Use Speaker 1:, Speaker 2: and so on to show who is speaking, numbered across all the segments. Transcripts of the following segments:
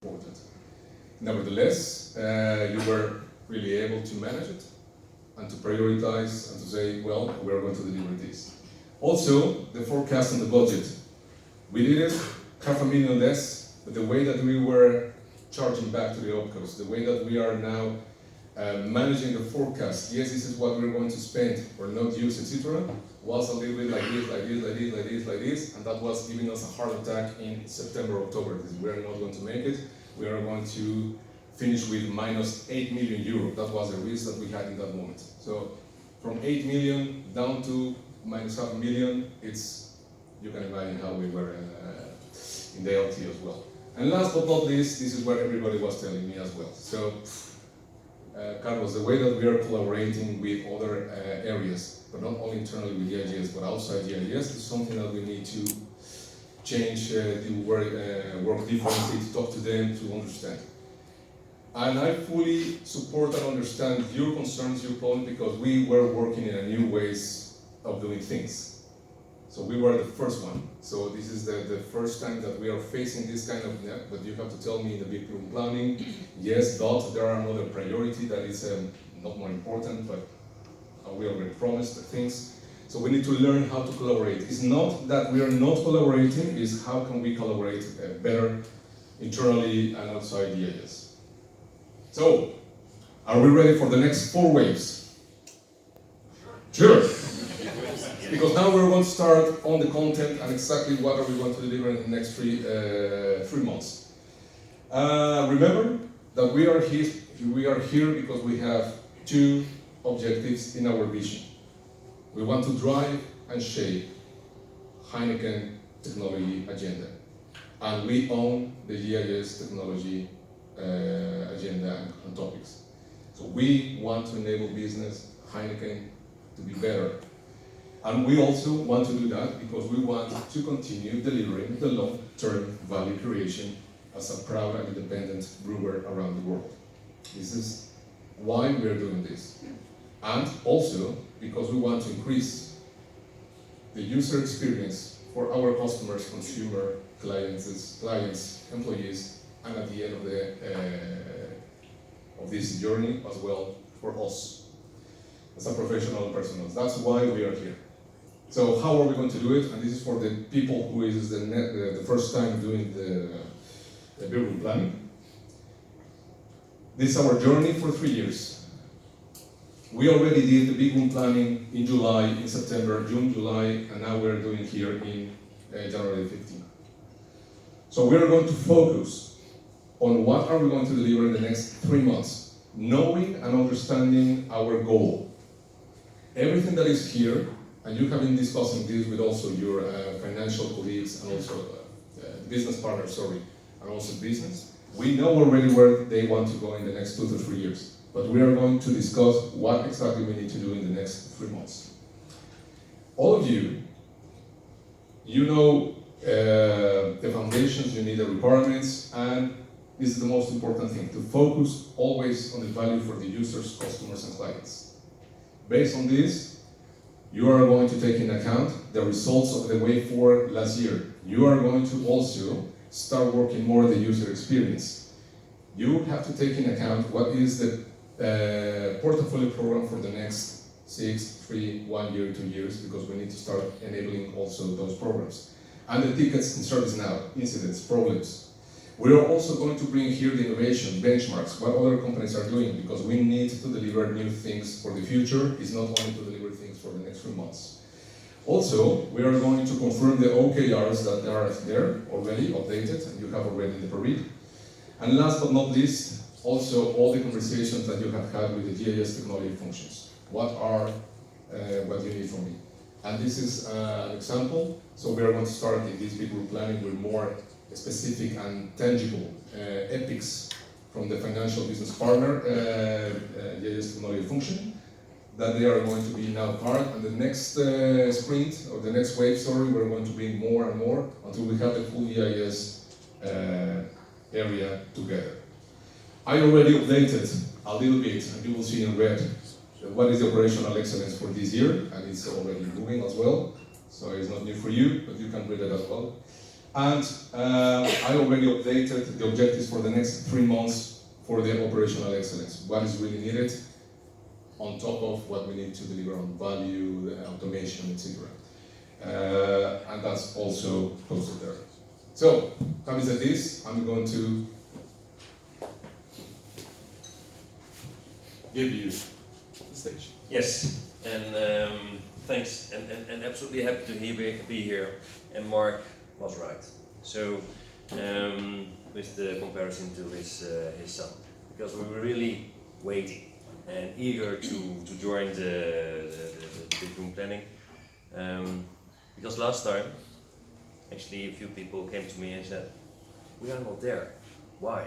Speaker 1: important. Nevertheless, you were really able to manage it and to prioritize and to say, well, we're going to deliver this. Also, the forecast and the budget. We did it, 500,000 less, but the way that we were charging back to the OpCos, the way that we are now managing the forecast, yes, this is what we're going to spend or not use, etc., was a little bit like this, and that was giving us a heart attack in September, October. We are not going to make it. We are going to finish with minus 8 million euro. That was the risk that we had in that moment. So from 8 million down to minus half a million, you can imagine how we were in the LT as well. And last but not least, this is what everybody was telling me as well. So, Carlos, the way that we are collaborating with other areas, but not only internally with the IGS, but outside the IGS, is something that we need to change, to work differently, to talk to them, to understand. And I fully support and understand your concerns, your problem, because we were working in a new ways of doing things. So we were the first one. So this is the first time that we are facing this kind of, but you have to tell me in the big room planning, yes, but there are another priority that is not more important, but we already promised things. So we need to learn how to collaborate. It's not that we are not collaborating, it's how can we collaborate better internally and outside the areas. So, are we ready for the next 4 waves? Sure. Because now we're going to start on the content and exactly what are we going to deliver in the next 3 months. Remember that we are here because we have 2 objectives in our vision. We want to drive and shape Heineken technology agenda. And we own the GIS technology agenda and topics. So we want to enable business, Heineken, to be better. And we also want to do that because we want to continue delivering the long-term value creation as a proud and independent brewer around the world. This is why we are doing this. And also because we want to increase the user experience for our customers, consumer, clients, employees, and at the end of this journey as well for us as a professional and personal. That's why we are here. So how are we going to do it? And this is for the people who is the first time doing the beer room planning. This is our journey for 3 years. We already did the big room planning in July, in September, June, July, and now we're doing here in January 15. So we're going to focus on what are we going to deliver in the next 3 months, knowing and understanding our goal. Everything that is here, and you have been discussing this with also your financial colleagues and also business partners, and also business. We know already where they want to go in the next 2 to 3 years, but we are going to discuss what exactly we need to do in the next 3 months. All of you, you know the foundations, you need the requirements, and this is the most important thing, to focus always on the value for the users, customers, and clients. Based on this, you are going to take into account the results of the Wave 4 last year. You are going to also start working more the user experience. You have to take into account what is the portfolio program for the next 6, 3, 1 year, 2 years, because we need to start enabling also those programs. And the tickets in service now, incidents, problems. We are also going to bring here the innovation, benchmarks, what other companies are doing, because we need to deliver new things for the future. It's not only to deliver things for the next 3 months. Also, we are going to confirm the OKRs that are there already updated, and you have already the parade. And last but not least, also all the conversations that you have had with the GIS technology functions. What you need from me. And this is an example. So we are going to start in this big group planning with more specific and tangible epics from the financial business partner, GIS technology function, that they are going to be now part. And the next sprint, or the next wave, we're going to bring more and more until we have the full GIS area together. I already updated a little bit, and you will see in red what is the operational excellence for this year, and it's already moving as well. So it's not new for you, but you can read it as well. And I already updated the objectives for the next 3 months for the operational excellence. What is really needed on top of what we need to deliver on value, automation, etc. And that's also posted there. So, having said this, I'm going to give you the stage.
Speaker 2: Yes, and thanks, and absolutely happy to be here. And Mark was right. So, with the comparison to his son, because we were really waiting and eager to join the big room planning. Because last time, actually, a few people came to me and said, "We are not there. Why?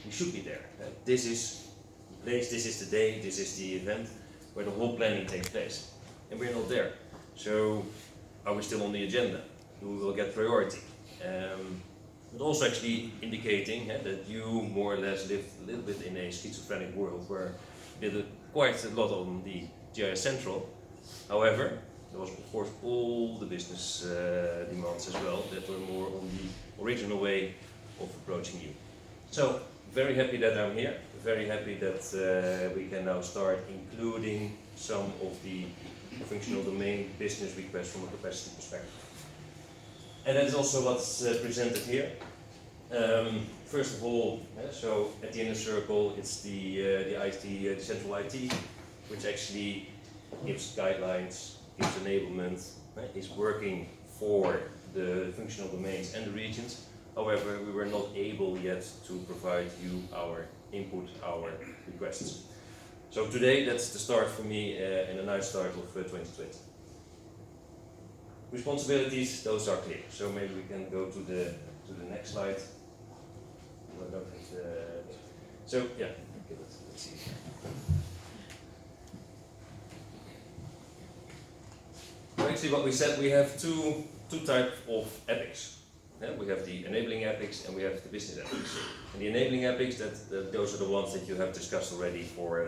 Speaker 2: We should be there. This is the place, this is the day, this is the event where the whole planning takes place, and we're not there. So, are we still on the agenda? Do we will get priority?" But also actually indicating that you more or less live a little bit in a schizophrenic world where you did quite a lot on the GIS Central. However, there was of course all the business demands as well that were more on the original way of approaching you. So, very happy that I'm here, very happy that we can now start including some of the functional domain business requests from a capacity perspective. And that is also what's presented here. First of all, so at the inner circle, it's the IT, the central IT, which actually gives guidelines, gives enablement, is working for the functional domains and the regions. However, we were not able yet to provide you our input, our requests. So today, that's the start for me and a nice start of 2020. Responsibilities, those are clear. So maybe we can go to the next slide. I don't have the, so yeah, okay, let's see. So actually, what we said, we have two types of epics. We have the enabling epics and we have the business epics. And the enabling epics, those are the ones that you have discussed already for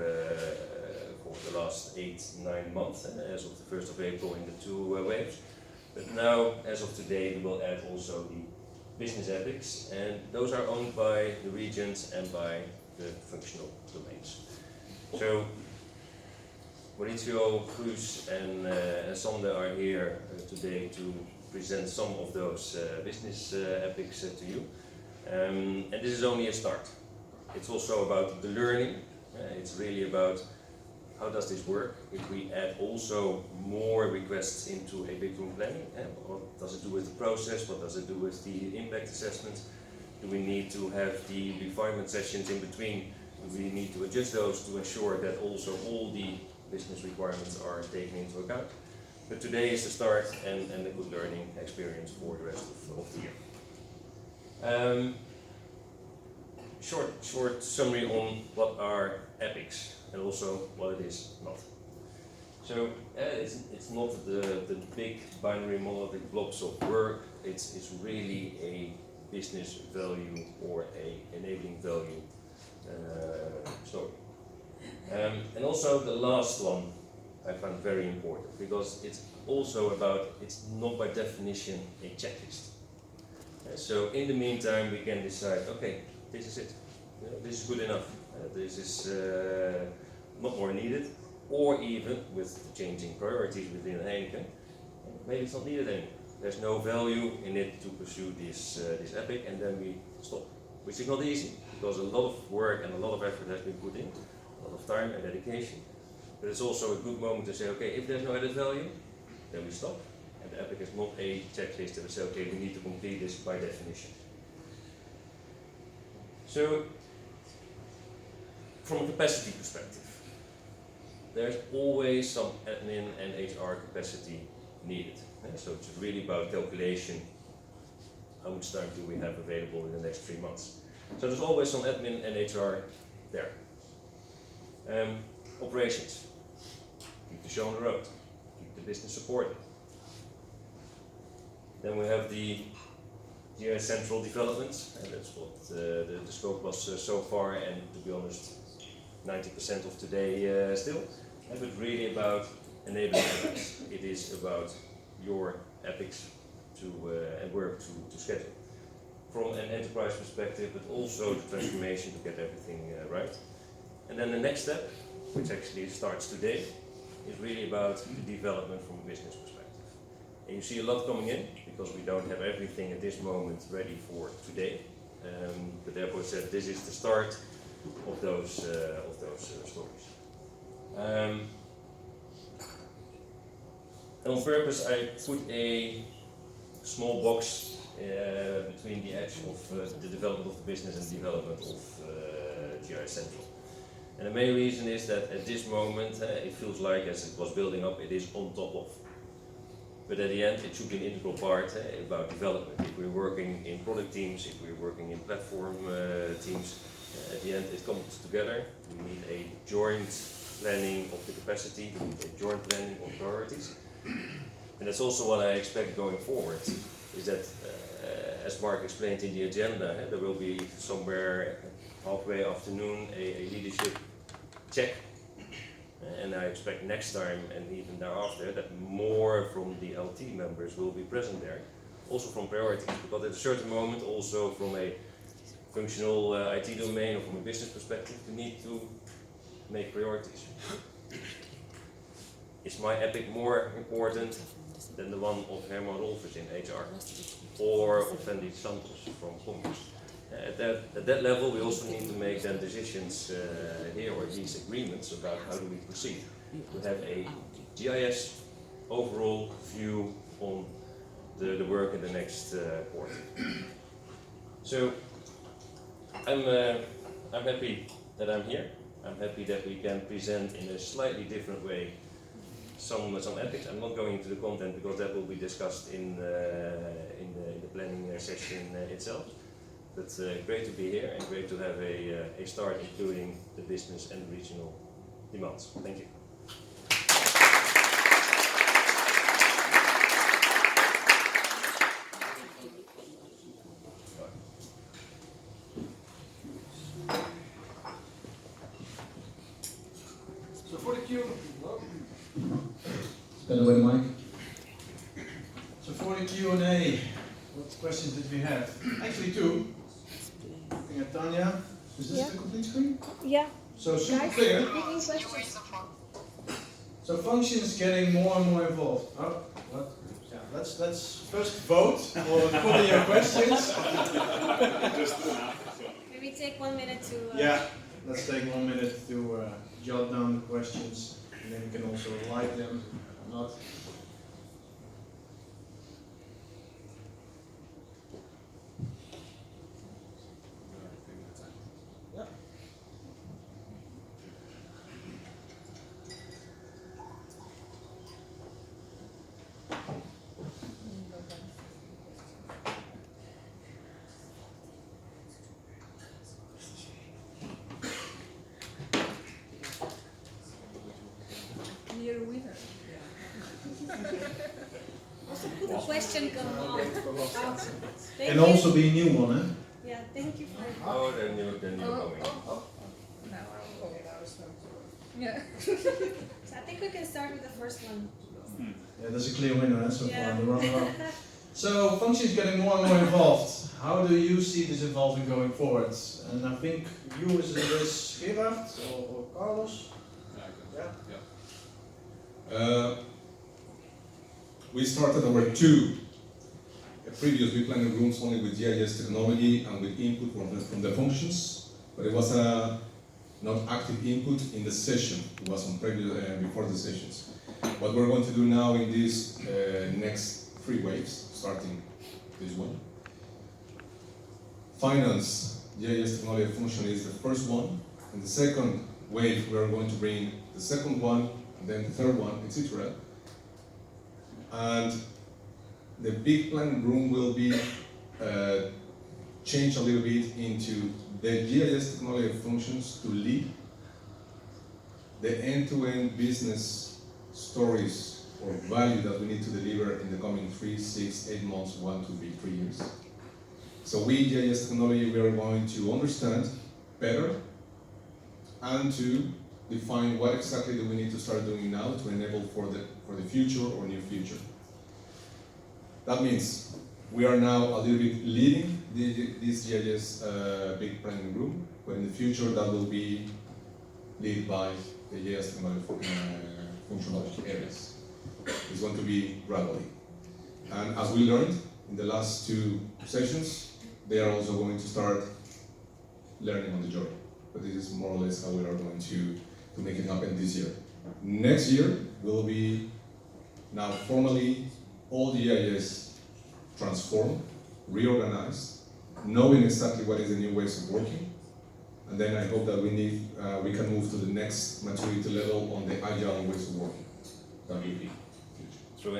Speaker 2: the last 8-9 months, as of the 1st of April in the two waves. But now, as of today, we will add also the business epics, and those are owned by the regions and by the functional domains. So, Maurizio, Cruz, and Sander are here today to present some of those business epics to you. And this is only a start. It's also about the learning. It's really about how does this work if we add also more requests into a big room planning? What does it do with the process? What does it do with the impact assessment? Do we need to have the refinement sessions in between? Do we need to adjust those to ensure that also all the business requirements are taken into account? But today is the start and a good learning experience for the rest of the year. Short summary on what are epics and also what it is not. So it's not the big binary monolithic blocks of work, it's really a business value or a enabling value story. And also the last one I find very important because it's also about, it's not by definition a checklist. So in the meantime we can decide, okay, this is it, this is good enough, this is not more needed, or even with the changing priorities within Heineken, maybe it's not needed anymore. There's no value in it to pursue this epic, and then we stop, which is not easy because a lot of work and a lot of effort has been put in, a lot of time and dedication. But it's also a good moment to say, okay, if there's no added value, then we stop. And the epic is not a checklist that we say, okay, we need to complete this by definition. So, from a capacity perspective, there's always some admin and HR capacity needed. So it's really about calculation. How much time do we have available in the next 3 months? So there's always some admin and HR there. Operations. Keep the show on the road. Keep the business supported. Then we have the GIS Central developments, and that's what the scope was so far, and to be honest, 90% of today still. But really about enabling epics. It is about your epics and work to schedule. From an enterprise perspective, but also the transformation to get everything right. And then the next step, which actually starts today, is really about the development from a business perspective. And you see a lot coming in, because we don't have everything at this moment ready for today. But therefore said this is the start of those stories. And on purpose I put a small box between the edge of the development of the business and the development of GIS Central. And the main reason is that at this moment it feels like as it was building up, it is on top of. But at the end it should be an integral part about development. If we're working in product teams, if we're working in platform teams, at the end it comes together. We need a joint planning of the capacity, we need a joint planning of priorities. And that's also what I expect going forward, is that as Mark explained in the agenda, there will be somewhere halfway afternoon a leadership check. And I expect next time and even thereafter that more from the LT members will be present there, also from priorities, because at a certain moment also from a functional IT domain or from a business perspective, we need to make priorities. Is my epic more important than the one of Herman Rolfers in HR or of Fendi Santos from Commerce? At that level, we also need to make then decisions here, or these agreements about how do we proceed. To have a GIS overall view on the work in the next quarter. So I'm happy that I'm here. I'm happy that we can present in a slightly different way some ethics. I'm not going into the content because that will be discussed in the planning session itself. But great to be here and great to have a start including the business and regional demands. Thank you.
Speaker 3: So for the Q,
Speaker 1: Stand away the mic.
Speaker 3: so for the Q&A, what questions did we have? Actually two. Looking at Tanya. Is this
Speaker 4: Yeah.
Speaker 3: the complete screen?
Speaker 4: Yeah,
Speaker 3: So super
Speaker 4: guys,
Speaker 3: clear.
Speaker 4: any questions?
Speaker 3: So functions getting more and more involved. Oh, what? Yeah, let's first vote or put in your questions.
Speaker 4: Maybe take 1 minute to.
Speaker 3: Yeah, let's take 1 minute to jot down the questions, and then you can also like them or not. Yeah.
Speaker 5: Clear winner.
Speaker 4: Also put a question come on. Thank
Speaker 3: And
Speaker 4: you.
Speaker 3: also be a new one, eh?
Speaker 4: Yeah, thank you for.
Speaker 2: Oh, then you're coming.
Speaker 5: Now I'm going out. Yeah.
Speaker 4: So I think we can start with the first one.
Speaker 3: Yeah, there's a clear winner eh, so
Speaker 4: Yeah.
Speaker 3: far. The runner-up. So functions getting more and more involved. How do you see this evolving going forward? And I think you is Gerard or Carlos? Yeah.
Speaker 1: We started our two previous planning rooms only with GIS technology and with input from the functions, but it was not active input in the session. It was on previous before the sessions. What we're going to do now in these next 3 waves, starting this one. Finance, GIS technology function is the first one, and the second wave we are going to bring the second one, and then the third one, etc. And the big planning room will be changed a little bit into the GIS technology functions to lead the end-to-end business stories or value that we need to deliver in the coming 3, 6, 8 months, 1, 2, 3 years. So we, GIS technology, we are going to understand better and to define what exactly do we need to start doing now to enable for the future or near future. That means we are now a little bit leading this GIS big planning group, but in the future that will be led by the GIS technology functional areas. It's going to be gradually. And as we learned in the last 2 sessions, they are also going to start learning on the job. But this is more or less how we are going to make it happen this year. Next year will be now formally all the GIS transformed, reorganized, knowing exactly what is the new ways of working. And then I hope that we can move to the next maturity level on the agile ways of working. That will be huge.
Speaker 2: True,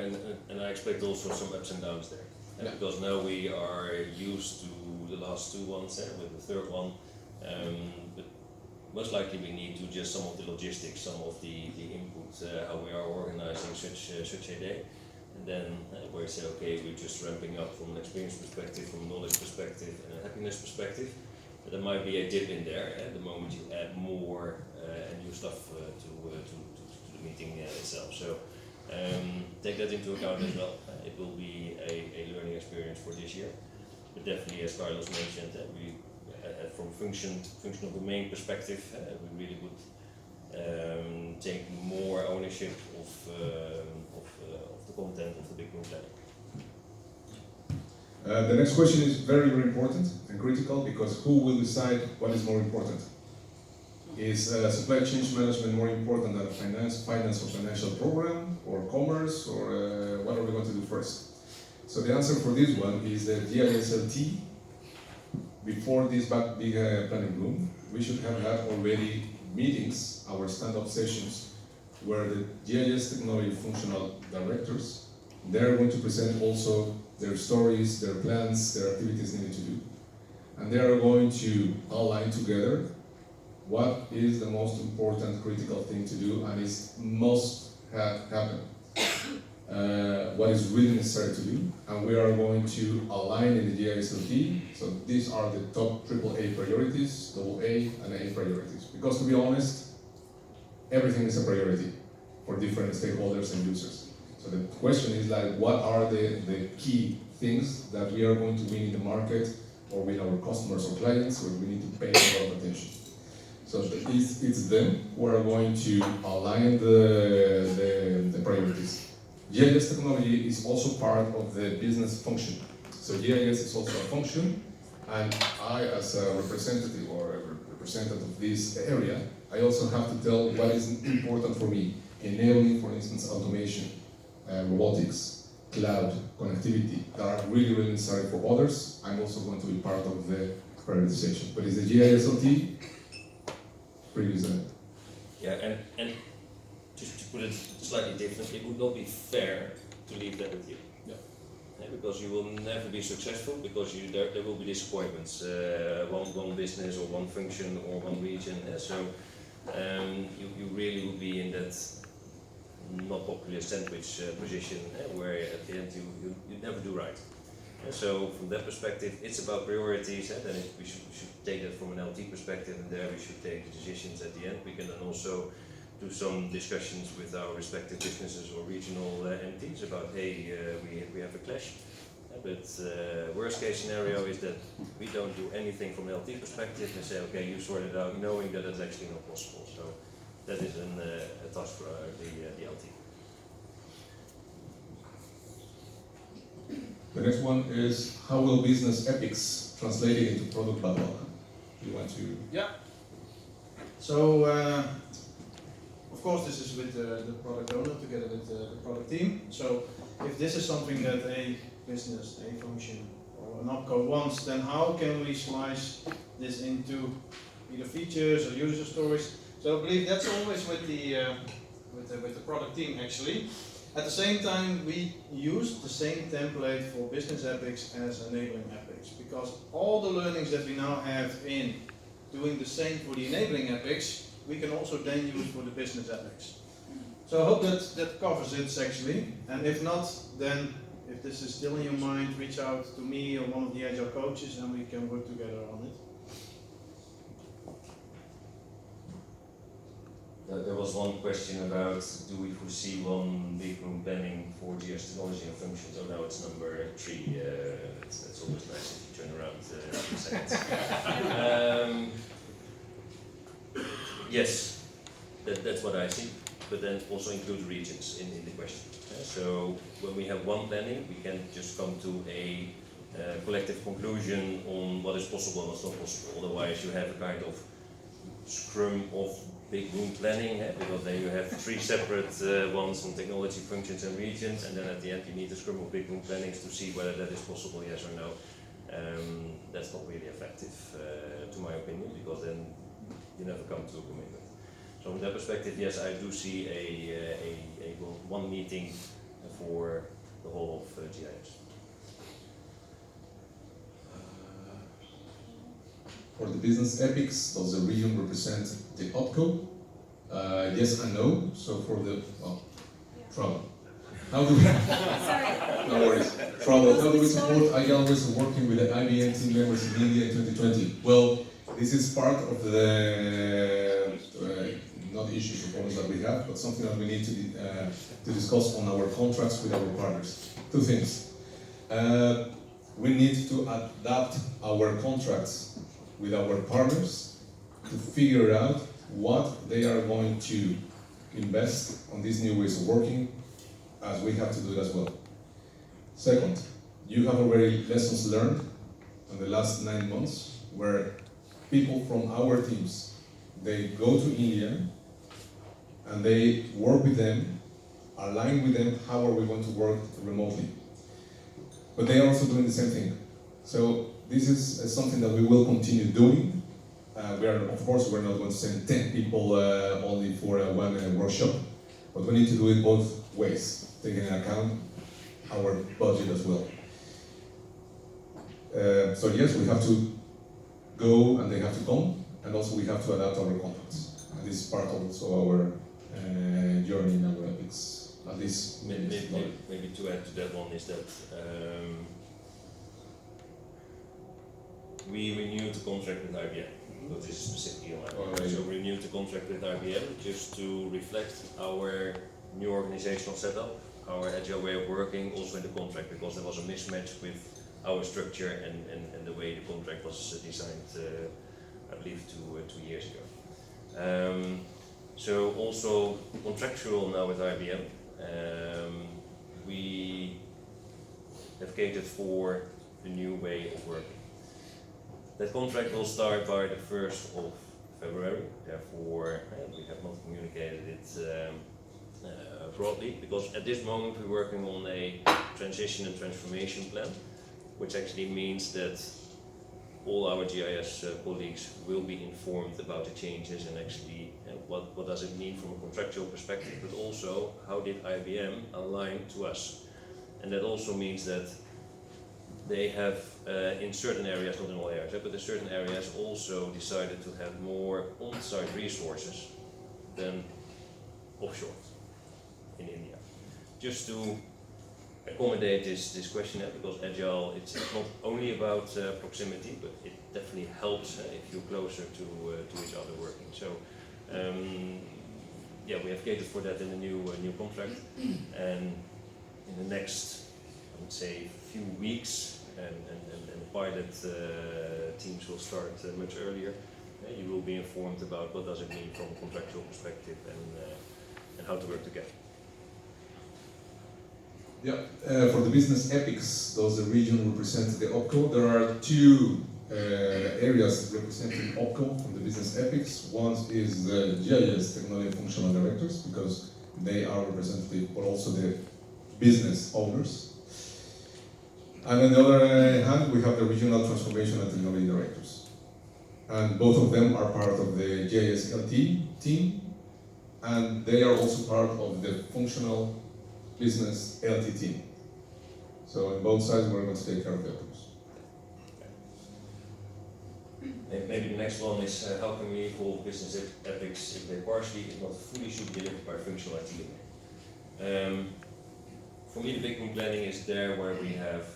Speaker 2: and I expect also some ups and downs there.
Speaker 1: Yeah.
Speaker 2: Because now we are used to the last 2 ones, with the third one. But most likely we need to adjust some of the logistics, some of the input, how we are organizing such a day. And then where you say, okay, we're just ramping up from an experience perspective, from a knowledge perspective, and a happiness perspective. But there might be a dip in there at the moment you add more and new stuff to the meeting itself. So take that into account as well. It will be a learning experience for this year. But definitely, as Carlos mentioned, we from functional domain perspective, we really would take more ownership of the content of the big group planning.
Speaker 1: The next question is very, very important and critical because who will decide what is more important? Is supply chain management more important than finance or financial program or commerce or what are we going to do first? So the answer for this one is that GISLT, before this big planning room, we should have had already meetings, our stand-up sessions, where the GIS technology functional directors, they're going to present also their stories, their plans, their activities needed to do. And they are going to align together what is the most important critical thing to do and must happen. What is really necessary to do, and we are going to align in the GISLT. So these are the top AAA priorities, AA and A priorities. Because to be honest, everything is a priority for different stakeholders and users. So the question is like, what are the key things that we are going to win in the market or with our customers or clients where we need to pay a lot of attention. So it's them who are going to align the priorities. GIS technology is also part of the business function. So GIS is also a function, and I, as a representative or a representative of this area, I also have to tell what is important for me, enabling, for instance, automation, robotics, cloud, connectivity, that are really, really necessary for others. I'm also going to be part of the prioritization. But is the GISLT pretty reasonable?
Speaker 2: Yeah, and just to put it slightly different, it would not be fair to leave that with you.
Speaker 1: Yeah.
Speaker 2: Because you will never be successful because there will be disappointments. One business or one function or one region. So you really will be in that not popular sandwich position where at the end you never do right. So from that perspective, it's about priorities, and then we should take that from an LT perspective, and there we should take the decisions at the end. We can then also do some discussions with our respective businesses or regional entities about, hey, we have a clash. But worst case scenario is that we don't do anything from an LT perspective and say, okay, you sort it out, knowing that it's actually not possible. So that is a task for the LT.
Speaker 1: The next one is, how will business epics translate it into product backlog? You want to?
Speaker 3: Yeah. So, of course, this is with the product owner together with the product team. So, if this is something that a business, a function, or an OpCo wants, then how can we slice this into either features or user stories? So, I believe that's always with the product team actually. At the same time, we use the same template for business epics as enabling epics, because all the learnings that we now have in doing the same for the enabling epics, we can also then use for the business epics. So I hope that covers it actually, and if not, then if this is still in your mind, reach out to me or one of the Agile coaches and we can work together on it.
Speaker 2: There was one question about do we foresee one big room planning for GIS technology and functions? Oh no, it's number 3. That's always nice if you turn around in a second. Yes, that's what I see, but then also include regions in the question. So when we have one planning, we can just come to a collective conclusion on what is possible and what's not possible. Otherwise, you have a kind of scrum of big room planning, because then you have 3 separate ones on technology, functions and regions, and then at the end you need a scrum of big room plannings to see whether that is possible, yes or no. That's not really effective, to my opinion, because then you never come to a commitment. So from that perspective, yes, I do see one meeting for the whole of GIS.
Speaker 1: For the business epics, does the region represent the OPCO? Yes and no. So for the trouble. How do we?
Speaker 4: Sorry.
Speaker 1: No worries. Trouble. How do we support Agile ways of working with the IBM team members in India in 2020? Well, this is part of the not issues or problems that we have, but something that we need to discuss on our contracts with our partners. 2 things. We need to adapt our contracts with our partners to figure out what they are going to invest on these new ways of working, as we have to do it as well. Second, you have already lessons learned in the last 9 months where people from our teams, they go to India and they work with them, align with them how are we going to work remotely. But they are also doing the same thing. So this is something that we will continue doing. Of course, we're not going to send 10 people only for one workshop, but we need to do it both ways, taking into account our budget as well. So yes, we have to go and they have to come, and also we have to adapt our contracts. And this is part of also our journey in our epics. At least
Speaker 2: Maybe to add to that one is that we renewed the contract with IBM. But this is specifically on IBM.
Speaker 1: Right.
Speaker 2: So we renewed the contract with IBM just to reflect our new organizational setup, our agile way of working, also in the contract, because there was a mismatch with our structure and the way the contract was designed, I believe, two years ago. So also contractual now with IBM, we have catered for the new way of working. That contract will start by the 1st of February, therefore we have not communicated it broadly, because at this moment we're working on a transition and transformation plan, which actually means that all our GIS colleagues will be informed about the changes and actually what does it mean from a contractual perspective, but also how did IBM align to us. And that also means that they have, in certain areas, not in all areas, but in certain areas also decided to have more on-site resources than offshore in India. Just to accommodate this question, because Agile, it's not only about proximity, but it definitely helps if you're closer to each other working. So, yeah, we have catered for that in the new contract, and in the next, I would say, few weeks, and the pilot teams will start much earlier. You will be informed about what does it mean from a contractual perspective and how to work together.
Speaker 1: Yeah, for the business epics, those the region represent the OPCO. There are 2 areas representing OPCO from the business epics. One is the GIS technology and functional directors, because they are representative, but also the business owners. And on the other hand, we have the regional transformation and technology directors. And both of them are part of the GIS LT team, and they are also part of the functional business LT team. So on both sides, we're going to take care of the others.
Speaker 2: Maybe the next one is how can we evolve business epics if they partially, if not fully, should be delivered by functional IT. For me, the big room planning is there where we have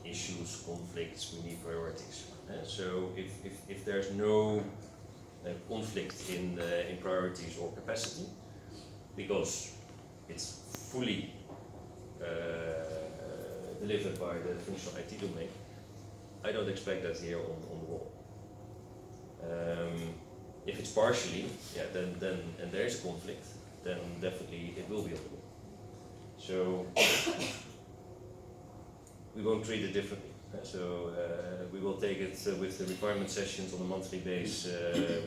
Speaker 2: issues, conflicts, we need priorities. So if there's no conflict in priorities or capacity, because it's fully delivered by the functional IT domain. I don't expect that here on the wall. If it's partially, yeah, then and there is a conflict, then definitely it will be on the wall. So we won't treat it differently. So we will take it with the requirement sessions on a monthly basis.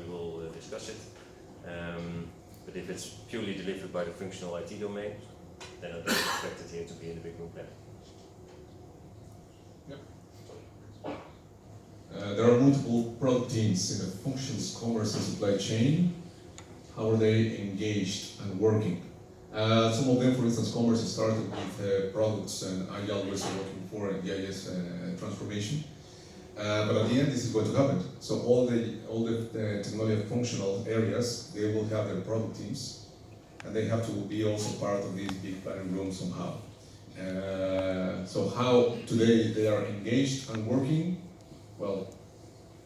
Speaker 2: We will discuss it. But if it's purely delivered by the functional IT domain, then I don't expect it here to be in the big room plan.
Speaker 1: There are multiple product teams in the functions, commerce, and supply chain. How are they engaged and working? Some of them, for instance, commerce has started with products and agile ways of working for GIS transformation. But at the end, this is going to happen. So all the technology functional areas, they will have their product teams, and they have to be also part of this big planning room somehow. So how today they are engaged and working, well,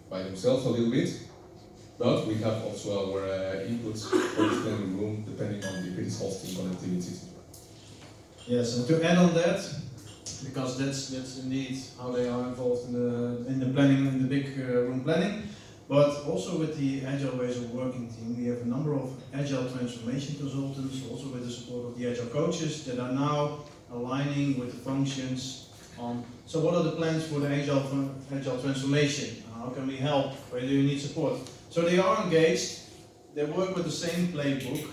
Speaker 1: by themselves a little bit, but we have also our inputs for the planning room, depending on if it is hosting connectivity.
Speaker 3: Yes, and to add on that, because that's indeed how they are involved in the planning, in the big room planning, but also with the Agile Ways of Working team, we have a number of Agile transformation consultants, also with the support of the Agile coaches, that are now aligning with the functions on, so what are the plans for the Agile transformation? How can we help? Where do you need support? So they are engaged, they work with the same playbook,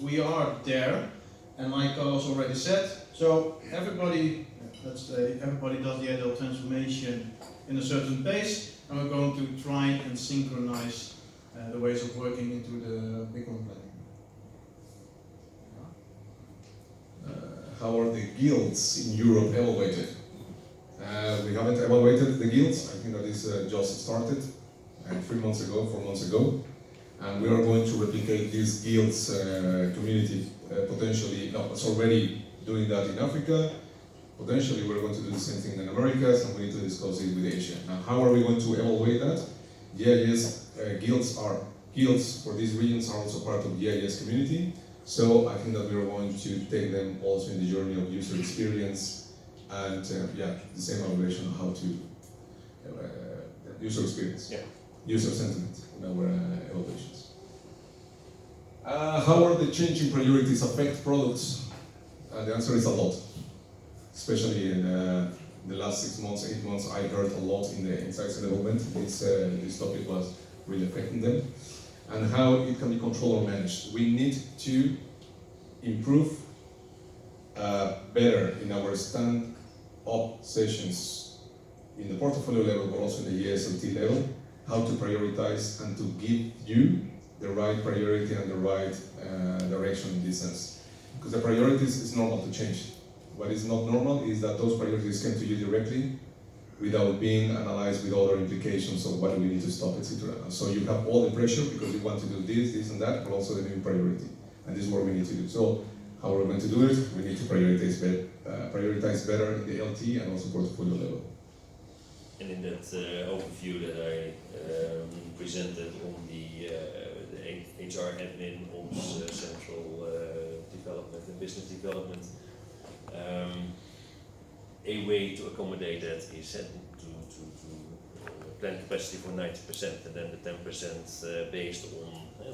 Speaker 3: we are there, and like Carlos already said, so everybody does the Agile transformation in a certain pace, and we're going to try and synchronize the ways of working into the big room planning.
Speaker 1: How are the guilds in Europe evaluated? We haven't evaluated the guilds. I think that is just started 3 months ago, 4 months ago. And we are going to replicate this guilds community potentially. No, it's already doing that in Africa. Potentially we're going to do the same thing in Americas, and we need to discuss it with Asia. Now, how are we going to evaluate that? GIS guilds for these regions are also part of the GIS community. So I think that we are going to take them also in the journey of user experience and the same evaluation of how to user experience, user sentiment in our evaluations. How are the changing priorities affect products? The answer is a lot. Especially in the last 6 months, 8 months, I heard a lot in the insights and development. This topic was really affecting them. And how it can be controlled or managed. We need to improve better in our stand-up sessions in the portfolio level, but also in the ESLT level, how to prioritize and to give you the right priority and the right direction in this sense. Because the priorities is normal to change. What is not normal is that those priorities come to you directly without being analyzed with other implications of what do we need to stop, etc. So you have all the pressure because you want to do this and that, but also the new priority. And this is what we need to do. So how are we going to do it? We need to prioritize better in the LT and also portfolio level.
Speaker 2: And in that overview that I presented on the HR admin, ops, central development and business development, a way to accommodate that is to plan capacity for 90% and then the 10% based on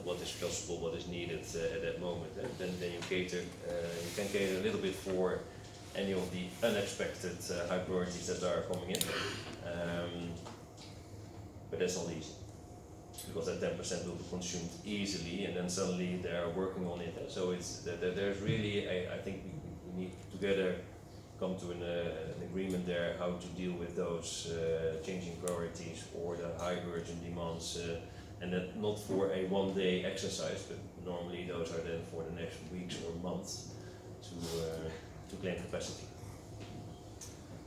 Speaker 2: what is possible, what is needed at that moment. And then you can cater a little bit for any of the unexpected high priorities that are coming in. But that's not easy, because that 10% will be consumed easily, and then suddenly they are working on it. So there's really, I think we need together come to an agreement there how to deal with those changing priorities or the high urgent demands, and that not for a one-day exercise, but normally those are then for the next weeks or months to claim capacity.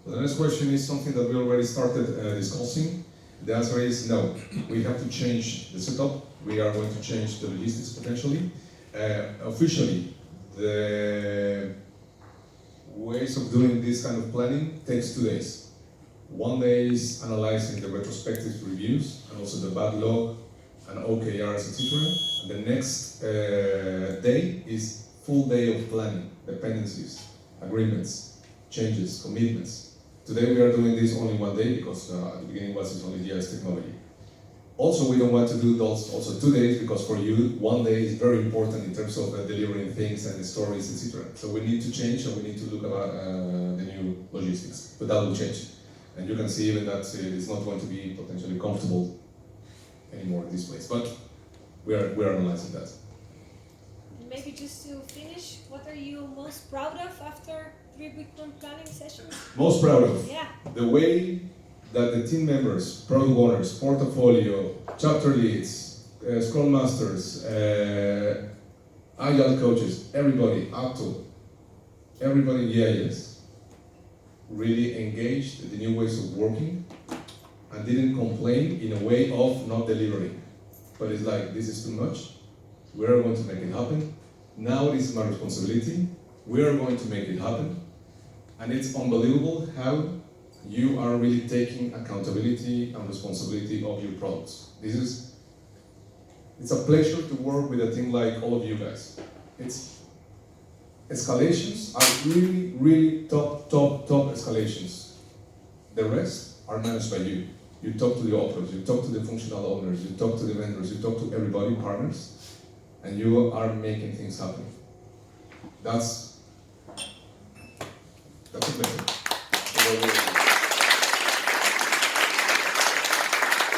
Speaker 1: The next question is something that we already started discussing. The answer is no. We have to change the setup. We are going to change the logistics potentially. Officially, the ways of doing this kind of planning takes 2 days. 1 day is analyzing the retrospective reviews and also the backlog and OKRs, etc. And the next day is full day of planning, dependencies, agreements, changes, commitments. Today we are doing this only one day because at the beginning was only GIS technology. Also, we don't want to do those also 2 days because for you, 1 day is very important in terms of delivering things and the stories, etc. So we need to change and we need to look about the new logistics, but that will change. And you can see even that it's not going to be potentially comfortable anymore in this place, but we are analyzing that.
Speaker 4: Maybe just to finish, what are you most proud of after 3 week-long planning sessions?
Speaker 1: Most proud of
Speaker 4: Yeah.
Speaker 1: the way that the team members, product owners, portfolio, chapter leads, scrum masters, agile coaches, everybody up to everybody in GIS really engaged in the new ways of working and didn't complain in a way of not delivering. But it's like, this is too much. We are going to make it happen. Now this is my responsibility. We are going to make it happen. And it's unbelievable how you are really taking accountability and responsibility of your products. It's a pleasure to work with a team like all of you guys. Escalations are really, really top escalations. The rest are managed by you. You talk to the operators, you talk to the functional owners, you talk to the vendors, you talk to everybody, partners, and you are making things happen. That's a pleasure.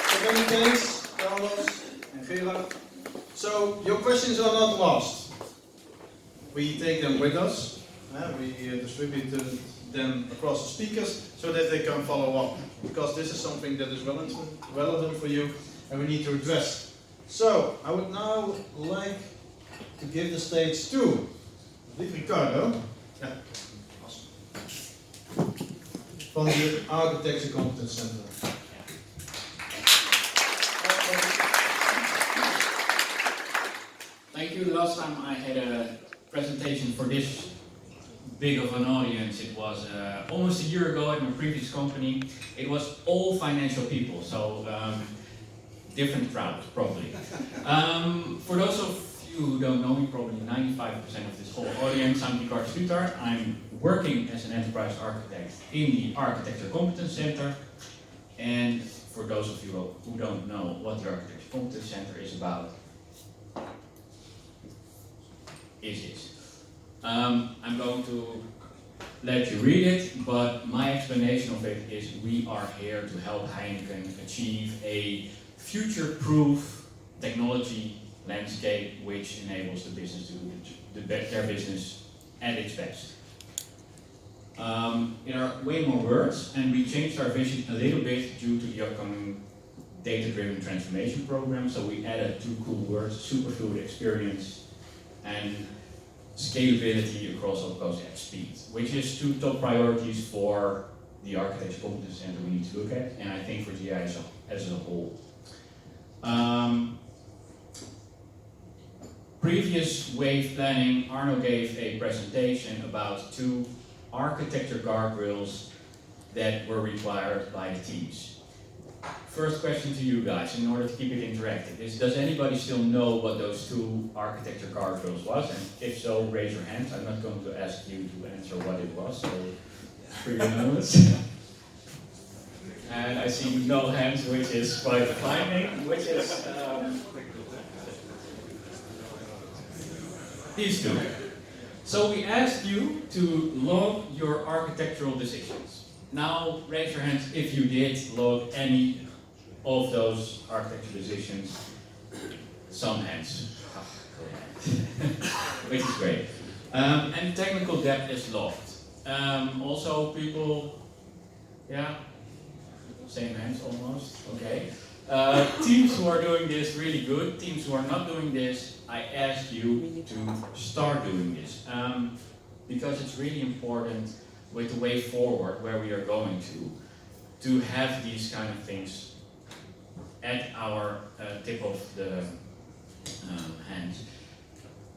Speaker 3: So many thanks, Carlos and Gerard. So your questions are not lost. We take them with us. We distribute them across the speakers so that they can follow up. Because this is something that is relevant for you and we need to address. So I would now like to give the stage to Ricardo. Yeah. From the Architecture Competence Center.
Speaker 6: Thank you. Last time I had a presentation for this big of an audience. It was almost a year ago at my previous company. It was all financial people, so different crowd probably. For those of you who don't know me, probably 95% of this whole audience, I'm Ricardo Sluter. I'm working as an enterprise architect in the Architecture Competence Center. And for those of you who don't know what the Architecture Competence Center is about, I'm going to let you read it, but my explanation of it is we are here to help Heineken achieve a future-proof technology landscape which enables the business to do their business at its best. There are way more words, and we changed our vision a little bit due to the upcoming data-driven transformation program, so we added 2 cool words, superfluid experience and scalability across all costs at speed, which is 2 top priorities for the Architecture Competence Center we need to look at, and I think for GIS as a whole. Previous wave planning, Arno gave a presentation about 2 architecture guardrails that were required by the teams. First question to you guys, in order to keep it interactive, is does anybody still know what those 2 architecture guardrails was? And if so, raise your hand. I'm not going to ask you to answer what it was, so pretty anonymous. And I see no hands, which is quite frightening, which is these 2. So we asked you to log your architectural decisions. Now raise your hands if you did log any of those architectural decisions. Some hands. Which is great. And technical debt is logged. Also people, yeah, same hands almost, okay. Teams who are doing this really good, teams who are not doing this, I ask you to start doing this. Because it's really important with the way forward where we are going to have these kind of things at our tip of the hands.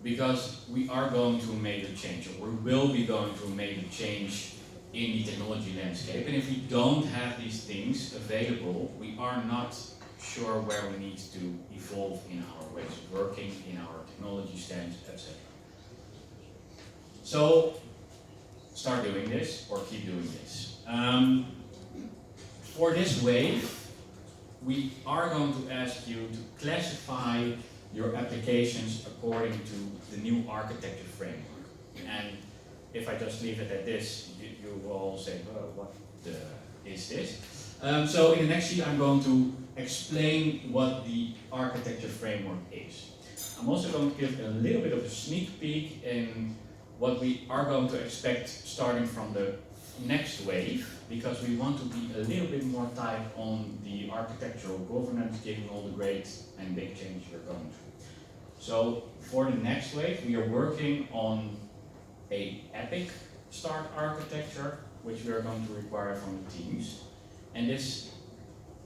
Speaker 6: Because we are going through a major change, or we will be going through a major change in the technology landscape. And if we don't have these things available, we are not sure where we need to evolve in our ways of working, in our technology stance, etc. So start doing this or keep doing this. For this wave, we are going to ask you to classify your applications according to the new architecture framework. And if I just leave it at this, you will all say, well, what is this? So in the next sheet, I'm going to explain what the architecture framework is. I'm also going to give a little bit of a sneak peek in what we are going to expect starting from the next wave, because we want to be a little bit more tight on the architectural governance, given all the great and big changes we're going through. So for the next wave, we are working on a epic start architecture, which we are going to require from the teams. And this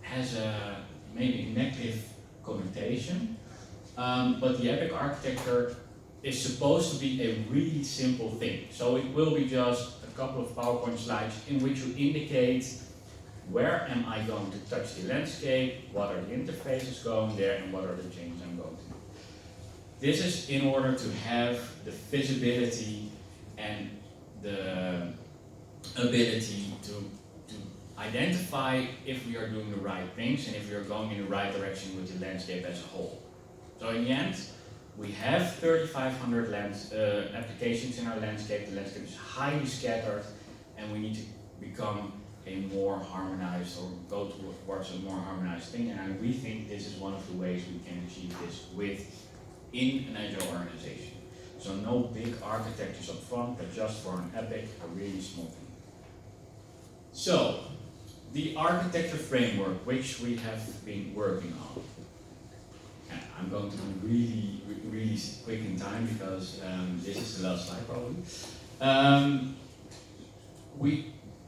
Speaker 6: has a maybe negative connotation, but the epic architecture is supposed to be a really simple thing. So it will be just a couple of PowerPoint slides in which you indicate where am I going to touch the landscape, what are the interfaces going there, and what are the changes I'm going to do. This is in order to have the visibility and the ability to identify if we are doing the right things and if we are going in the right direction with the landscape as a whole. So in the end, we have 3,500 applications in our landscape. The landscape is highly scattered, and we need to become a more harmonized, or go towards a more harmonized thing. And we think this is one of the ways we can achieve this within an agile organization. So no big architectures up front, but just for an epic, a really small thing. So, the architecture framework, which we have been working on. I'm going to be really quick in time, because this is the last slide probably.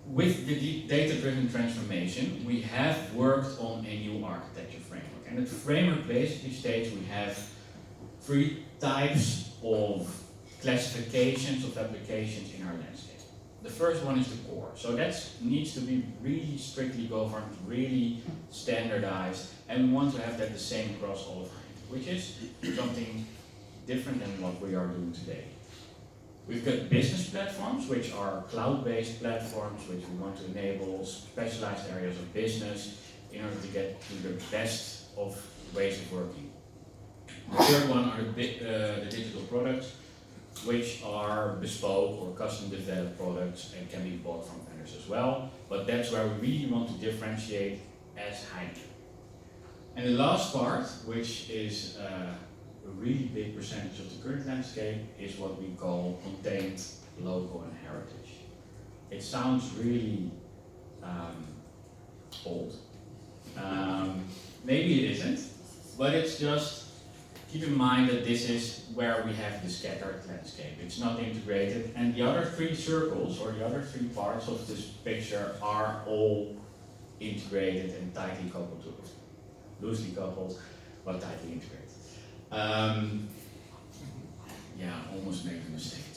Speaker 6: With the data-driven transformation, we have worked on a new architecture framework. And the framework basically states we have 3 types of classifications of applications in our landscape. The first one is the core. So that needs to be really strictly governed, really standardized, and we want to have that the same across all of Heineken, which is something different than what we are doing today. We've got business platforms, which are cloud-based platforms, which we want to enable specialized areas of business in order to get to the best of ways of working. The third one are the digital products, which are bespoke or custom developed products and can be bought from vendors as well. But that's where we really want to differentiate as Heineken. And the last part, which is a really big percentage of the current landscape, is what we call contained, local and heritage. It sounds really old. Maybe it isn't, but it's just, keep in mind that this is where we have the scattered landscape. It's not integrated, and the other 3 circles, or the other 3 parts of this picture, are all integrated and tightly coupled to it. Loosely coupled, but tightly integrated. Yeah, almost made a mistake.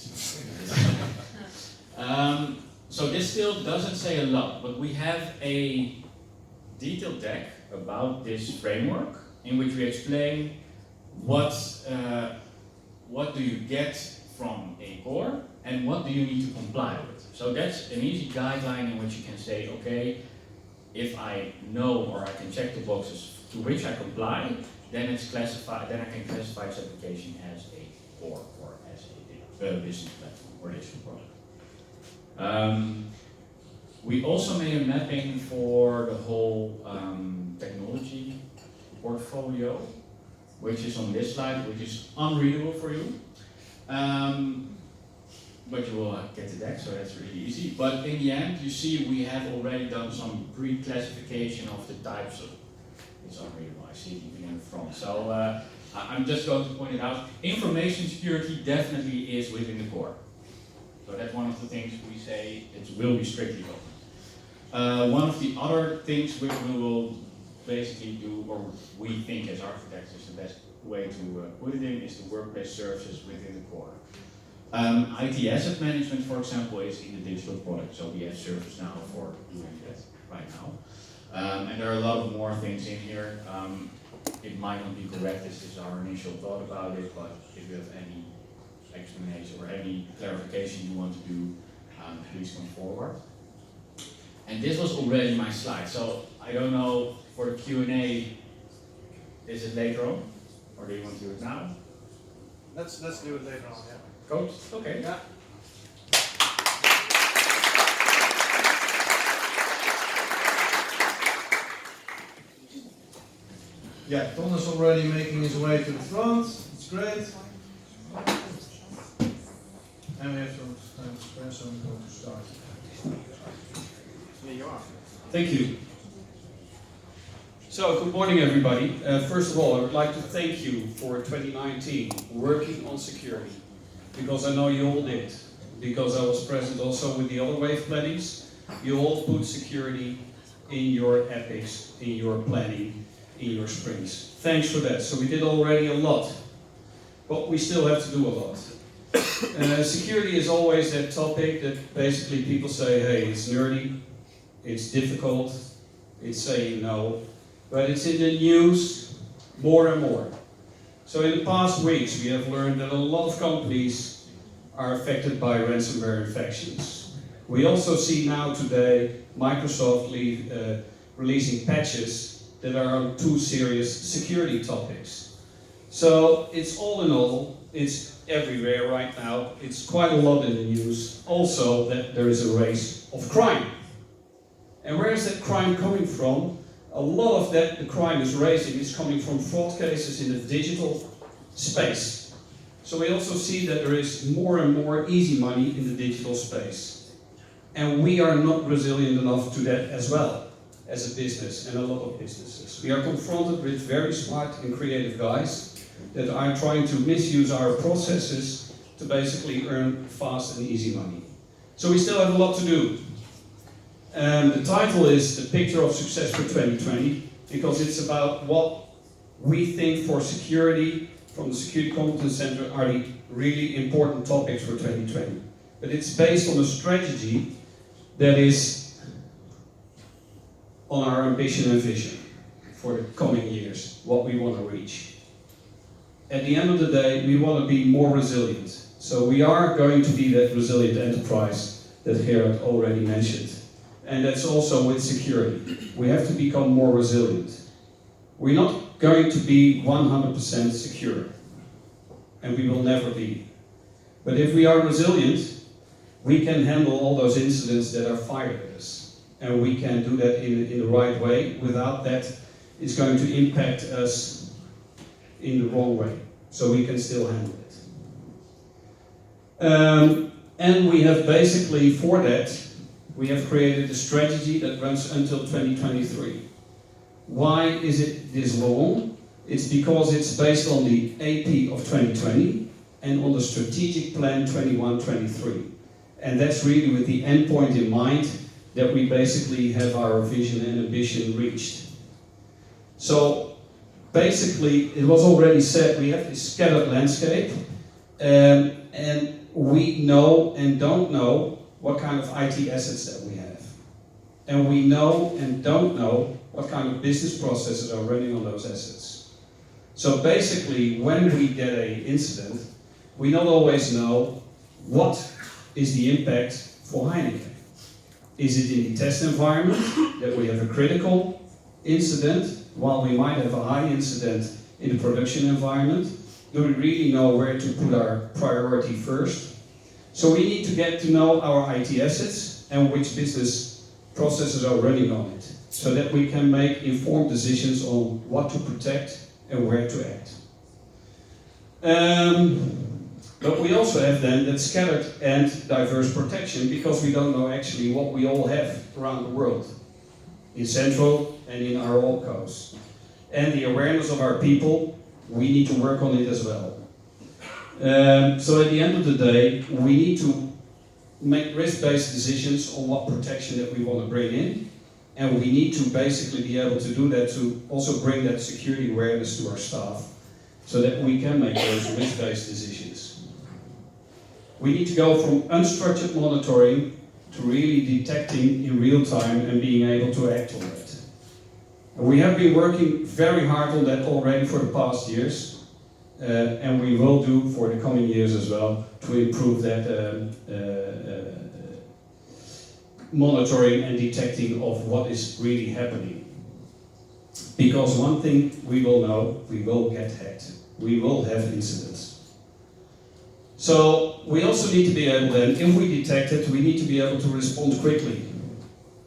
Speaker 6: So this still doesn't say a lot, but we have a detailed deck about this framework in which we explain what do you get from a core and what do you need to comply with. So that's an easy guideline in which you can say, okay, if I know or I can check the boxes to which I comply, then it's classified. Then I can classify this application as a core or as a business platform or digital product. We also made a mapping for the whole technology portfolio, which is on this slide, which is unreadable for you. But you will get the deck, so that's really easy. But in the end, you see we have already done some pre-classification of the types of. It's unreadable, I see it even in the front. So I'm just going to point it out. Information security definitely is within the core. So that's one of the things we say it will be strictly open. One of the other things which we will basically do, or we think as architects is the best way to put it in, is the workplace services within the core. IT asset management, for example, is in the digital product, so we have ServiceNow for doing that right now. And there are a lot of more things in here. It might not be correct, this is our initial thought about it, but if you have any explanation or any clarification you want to do, please come forward. And this was already my slide, so I don't know, for the Q&A, is it later on? Or do you want to do it now?
Speaker 3: Let's do it later on, yeah.
Speaker 6: Coach? Okay.
Speaker 3: Yeah. Yeah, Ton is already making his way to the front. It's great. And we have some time to spare, so I'm going to start. Here you are.
Speaker 7: Thank you. So, good morning everybody. First of all, I would like to thank you for 2019 working on security, because I know you all did, because I was present also with the other wave plannings. You all put security in your epics, in your planning, in your sprints. Thanks for that. So we did already a lot, but we still have to do a lot. Security is always that topic that basically people say, hey, it's nerdy, it's difficult, it's saying no, but it's in the news more and more. So in the past weeks we have learned that a lot of companies are affected by ransomware infections. We also see now today Microsoft releasing patches that are on 2 serious security topics. So it's all in all, it's everywhere right now. It's quite a lot in the news. Also that there is a race of crime. And where is that crime coming from? A lot of that the crime is raising is coming from fraud cases in the digital space. So we also see that there is more and more easy money in the digital space. And we are not resilient enough to that as well, as a business and a lot of businesses. We are confronted with very smart and creative guys that are trying to misuse our processes to basically earn fast and easy money. So we still have a lot to do. The title is The Picture of Success for 2020, because it's about what we think for security from the Security Competence Center are the really important topics for 2020. But it's based on a strategy that is on our ambition and vision for the coming years, what we want to reach. At the end of the day, we want to be more resilient. So we are going to be that resilient enterprise that Gerard already mentioned. And that's also with security. We have to become more resilient. We're not going to be 100% secure. And we will never be. But if we are resilient, we can handle all those incidents that are fired at us. And we can do that in the right way. Without that, it's going to impact us in the wrong way. So we can still handle it. And we have basically, for that, we have created a strategy that runs until 2023. Why is it this long? It's because it's based on the AP of 2020 and on the strategic plan 21-23. And that's really with the endpoint in mind that we basically have our vision and ambition reached. So basically, it was already said, we have this scattered landscape, and we know and don't know what kind of IT assets that we have. And we know and don't know what kind of business processes are running on those assets. So basically, when we get an incident, we not always know what is the impact for Heineken. Is it in the test environment that we have a critical incident, while we might have a high incident in the production environment? Do we really know where to put our priority first? So we need to get to know our IT assets and which business processes are running on it, so that we can make informed decisions on what to protect and where to act. But we also have then that scattered and diverse protection, because we don't know actually what we all have around the world, in Central and in our opcos. And the awareness of our people, we need to work on it as well. So at the end of the day, we need to make risk-based decisions on what protection that we want to bring in, and we need to basically be able to do that to also bring that security awareness to our staff, so that we can make those risk-based decisions. We need to go from unstructured monitoring to really detecting in real time and being able to act on it. And we have been working very hard on that already for the past years, and we will do for the coming years as well to improve that monitoring and detecting of what is really happening. Because one thing we will know, we will get hacked. We will have incidents. So we also need to be able then, if we detect it, we need to be able to respond quickly.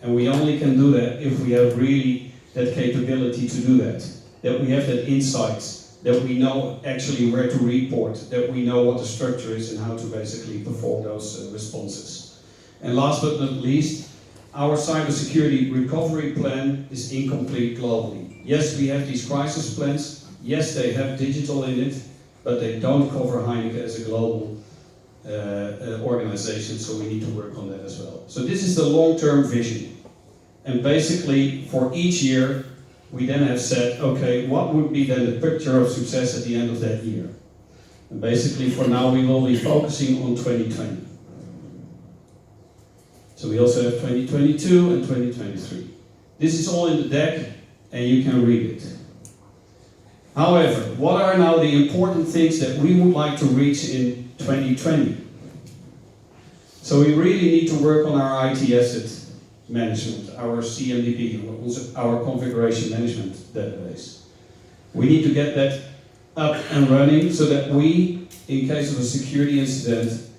Speaker 7: And we only can do that if we have really that capability to do that. That we have that insight, that we know actually where to report, that we know what the structure is and how to basically perform those responses. And last but not least, our cybersecurity recovery plan is incomplete globally. Yes, we have these crisis plans. Yes, they have digital in it, but they don't cover Heineken as a global organization, so we need to work on that as well. So this is the long-term vision. And basically, for each year, we then have said, okay, what would be then the picture of success at the end of that year? And basically, for now, we will be focusing on 2020. So we also have 2022 and 2023. This is all in the deck, and you can read it. However, what are now the important things that we would like to reach in 2020? So we really need to work on our IT asset management, our CMDB, our configuration management database. We need to get that up and running so that we, in case of a security incident,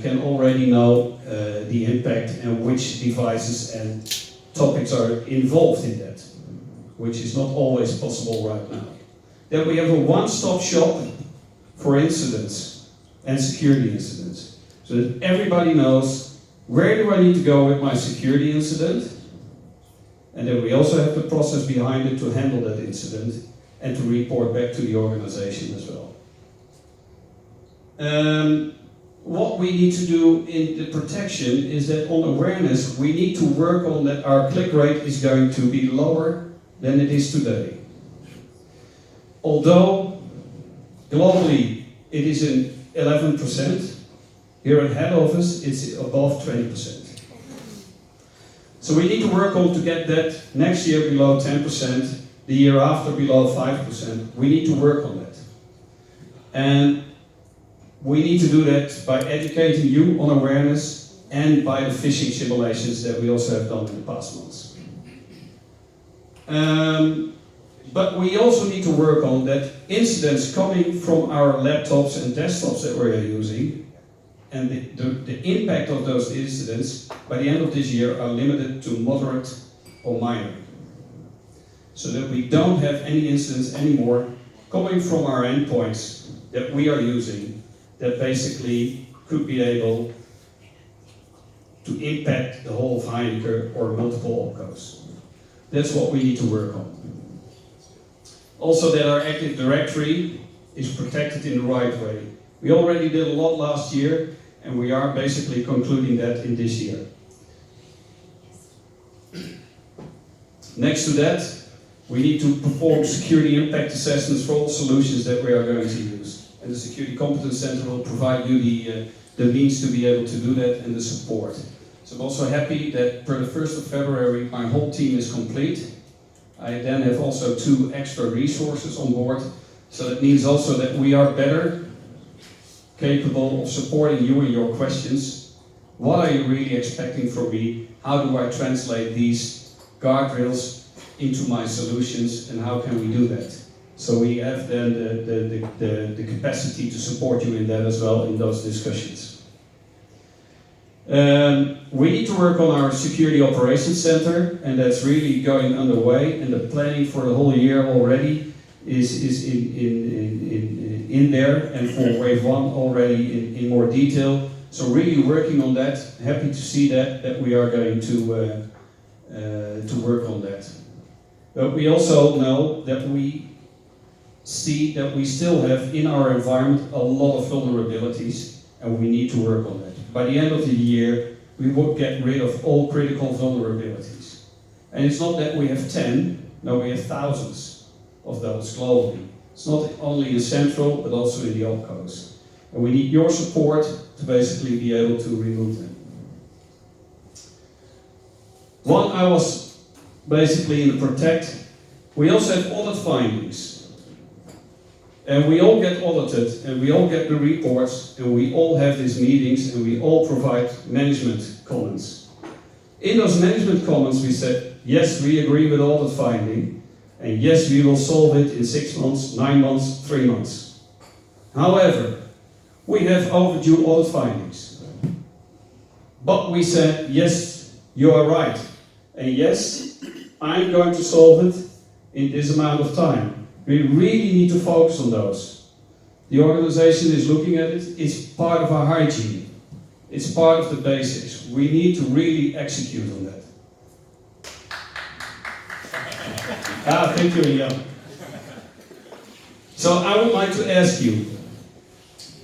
Speaker 7: can already know the impact and which devices and topics are involved in that, which is not always possible right now. That we have a one-stop shop for incidents and security incidents, so that everybody knows where do I need to go with my security incident, and then we also have the process behind it to handle that incident and to report back to the organization as well. What we need to do in the protection is that on awareness, we need to work on that our click rate is going to be lower than it is today. Although globally it is in 11%, here at head office it's above 20%. So we need to work on to get that next year below 10%, the year after below 5%. We need to work on that. And we need to do that by educating you on awareness and by the phishing simulations that we also have done in the past months. But we also need to work on that incidents coming from our laptops and desktops that we're using, and the impact of those incidents by the end of this year are limited to moderate or minor. So that we don't have any incidents anymore coming from our endpoints that we are using that basically could be able to impact the whole of Heineken or multiple opcos. That's what we need to work on. Also that our Active Directory is protected in the right way. We already did a lot last year, and we are basically concluding that in this year. Next to that, we need to perform security impact assessments for all solutions that we are going to use. And the Security Competence Center will provide you the means to be able to do that and the support. So I'm also happy that per the 1st of February, my whole team is complete. I then have also 2 extra resources on board. So that means also that we are better capable of supporting you in your questions. What are you really expecting from me? How do I translate these guardrails into my solutions, and how can we do that? So we have then the capacity to support you in that as well in those discussions. We need to work on our Security Operations Center, and that's really going underway, and the planning for the whole year already is in there, and for wave 1 already in more detail. So really working on that. Happy to see that we are going to work on that. But we also know that we see that we still have in our environment a lot of vulnerabilities, and we need to work on that. By the end of the year, we will get rid of all critical vulnerabilities. And it's not that we have 10, no, we have thousands of those globally. It's not only in Central, but also in the opcos. And we need your support to basically be able to remove them. One I was basically in the protect. We also have audit findings. And we all get audited, and we all get the reports, and we all have these meetings, and we all provide management comments. In those management comments we said, yes, we agree with all the finding, and yes, we will solve it in 6 months, 9 months, 3 months. However, we have overdue audit findings. But we said, yes, you are right. And yes, I'm going to solve it in this amount of time. We really need to focus on those. The organization is looking at it. It's part of our hygiene. It's part of the basics. We need to really execute on that. Thank you, Jan. So I would like to ask you,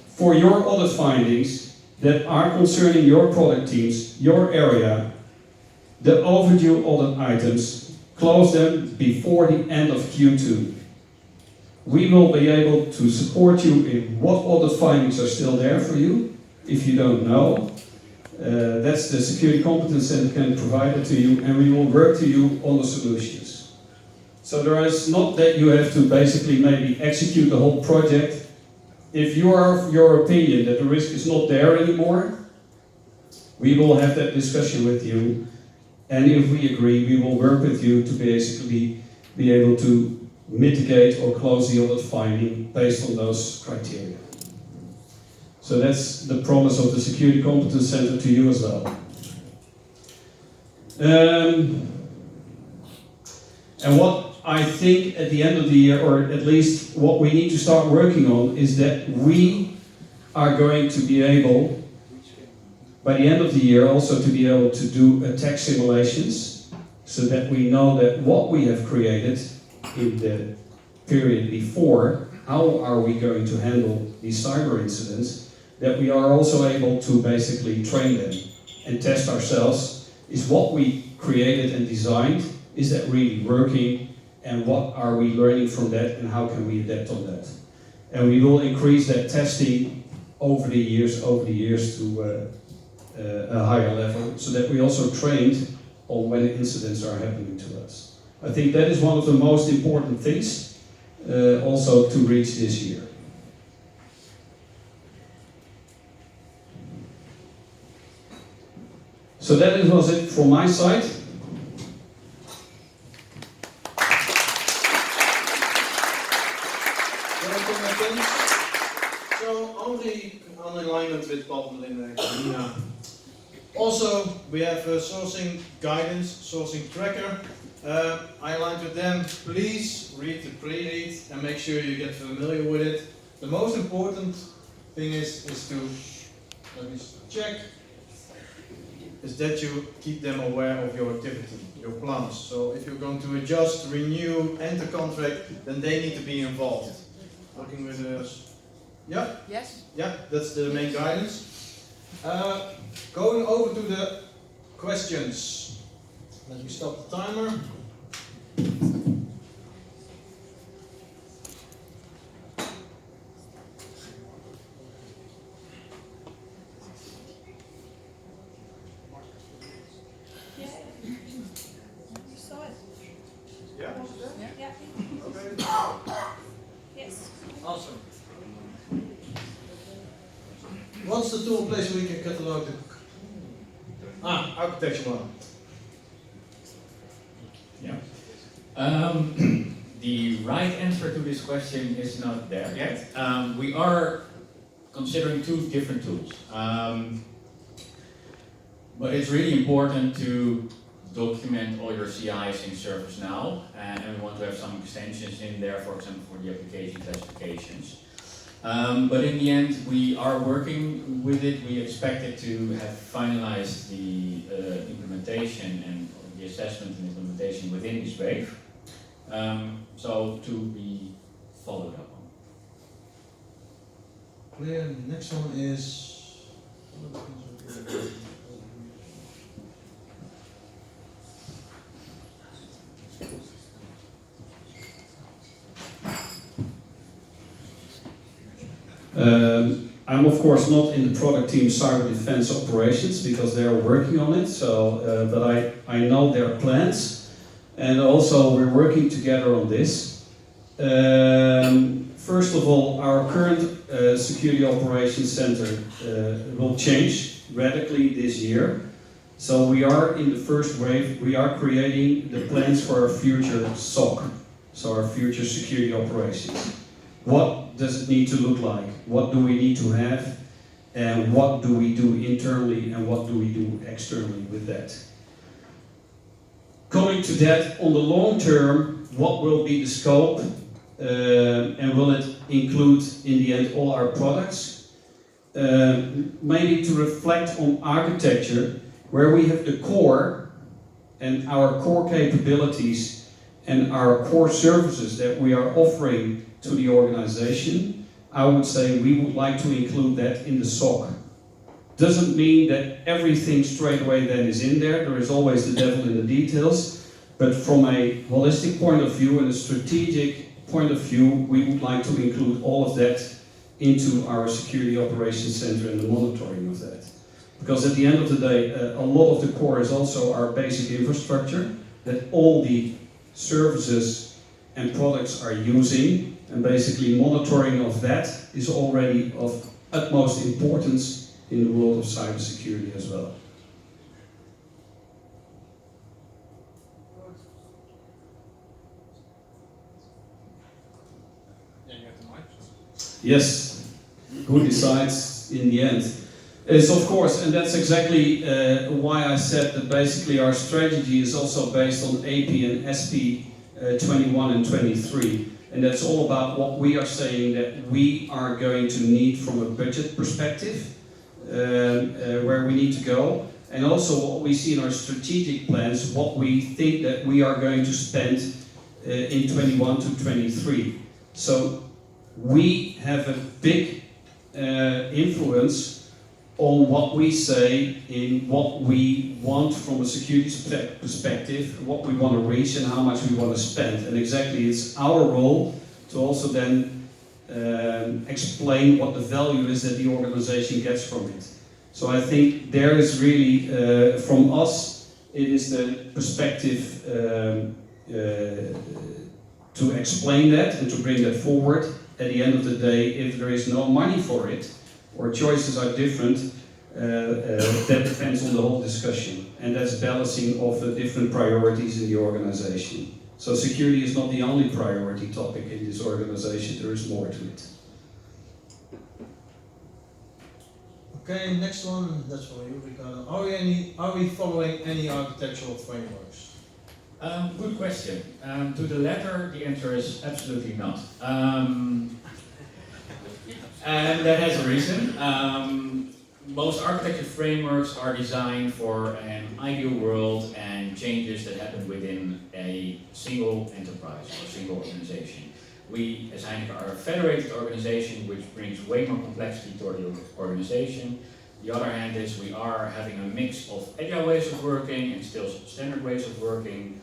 Speaker 7: for your audit findings that are concerning your product teams, your area, the overdue audit items, close them before the end of Q2. We will be able to support you in what audit findings are still there for you. If you don't know, that's the Security Competence Center can provide it to you, and we will work to you on the solutions. So there is not that you have to basically maybe execute the whole project. If you are of your opinion that the risk is not there anymore, we will have that discussion with you. And if we agree, we will work with you to basically be able to mitigate or close the audit finding based on those criteria. So that's the promise of the Security Competence Center to you as well. And what I think at the end of the year, or at least what we need to start working on, is that we are going to be able, by the end of the year, also to be able to do attack simulations, so that we know that what we have created in the period before, how are we going to handle these cyber incidents, that we are also able to basically train them and test ourselves. Is what we created and designed, is that really working, and what are we learning from that, and how can we adapt on that? And we will increase that testing over the years to a higher level, so that we also trained on when incidents are happening to us. I think that is one of the most important things also to reach this year. So that was it from my side.
Speaker 3: So only on alignment with Paul and Nina. Also, we have a sourcing guidance, sourcing tracker. I aligned with them. Please read the pre-read and make sure you get familiar with it. The most important thing is to, let me check, is that you keep them aware of your activity, your plans. So if you're going to adjust, renew, enter contract, then they need to be involved. Working with us. Yeah?
Speaker 5: Yes?
Speaker 3: Yeah, that's the main guidance. Going over to the questions. Let me stop the timer.
Speaker 4: Yeah. You saw it.
Speaker 3: Yeah?
Speaker 4: Yeah.
Speaker 3: Okay.
Speaker 4: Yes.
Speaker 3: Awesome. What's the tool place where we can catalog the architecture one?
Speaker 6: The right answer to this question is not there yet. We are considering 2 different tools. But it's really important to document all your CIs in ServiceNow, and we want to have some extensions in there, for example, for the application classifications. But in the end, we are working with it. We expect it to have finalized the implementation and the assessment and implementation within this wave. So to be followed up on.
Speaker 3: Clear. Next one is.
Speaker 7: I'm of course not in the product team cyber defense operations because they are working on it. So, but I know their plans. and also we're working together on this. First of all, our current security operations center will change radically this year. So we are in the first wave, we are creating the plans for our future SOC, so our future security operations. What does it need to look like? What do we need to have? And what do we do internally and what do we do externally with that? Coming to that, on the long term, what will be the scope and will it include in the end all our products? Maybe to reflect on architecture, where we have the core and our core capabilities and our core services that we are offering to the organization, I would say we would like to include that in the SOC. Doesn't mean that everything straight away then is in there. There is always the devil in the details. But from a holistic point of view and a strategic point of view, we would like to include all of that into our security operations center and the monitoring of that. Because at the end of the day, a lot of the core is also our basic infrastructure that all the services and products are using, and basically monitoring of that is already of utmost importance in the world of cybersecurity as well. Yes, who decides in the end? Is of course, and that's exactly why I said that basically our strategy is also based on AP and SP 21 and 23. And that's all about what we are saying that we are going to need from a budget perspective, where we need to go. And also what we see in our strategic plans, what we think that we are going to spend in 21 to 23. So we have a big influence on what we say in what we want from a security perspective, what we want to reach and how much we want to spend. And exactly it's our role to also then explain what the value is that the organization gets from it. So I think there is really, from us, it is the perspective to explain that and to bring that forward. At the end of the day, if there is no money for it, or choices are different, that depends on the whole discussion. And that's balancing of the different priorities in the organization. So security is not the only priority topic in this organization, there is more to it.
Speaker 3: Okay, next one, that's for you, Ricardo. Are we following any architectural frameworks?
Speaker 6: Good question. To the latter, the answer is absolutely not. And that has a reason. Most architecture frameworks are designed for an ideal world and changes that happen within a single enterprise or single organization. We, as Heineken, are a federated organization which brings way more complexity to the organization. The other hand is we are having a mix of agile ways of working and still standard ways of working.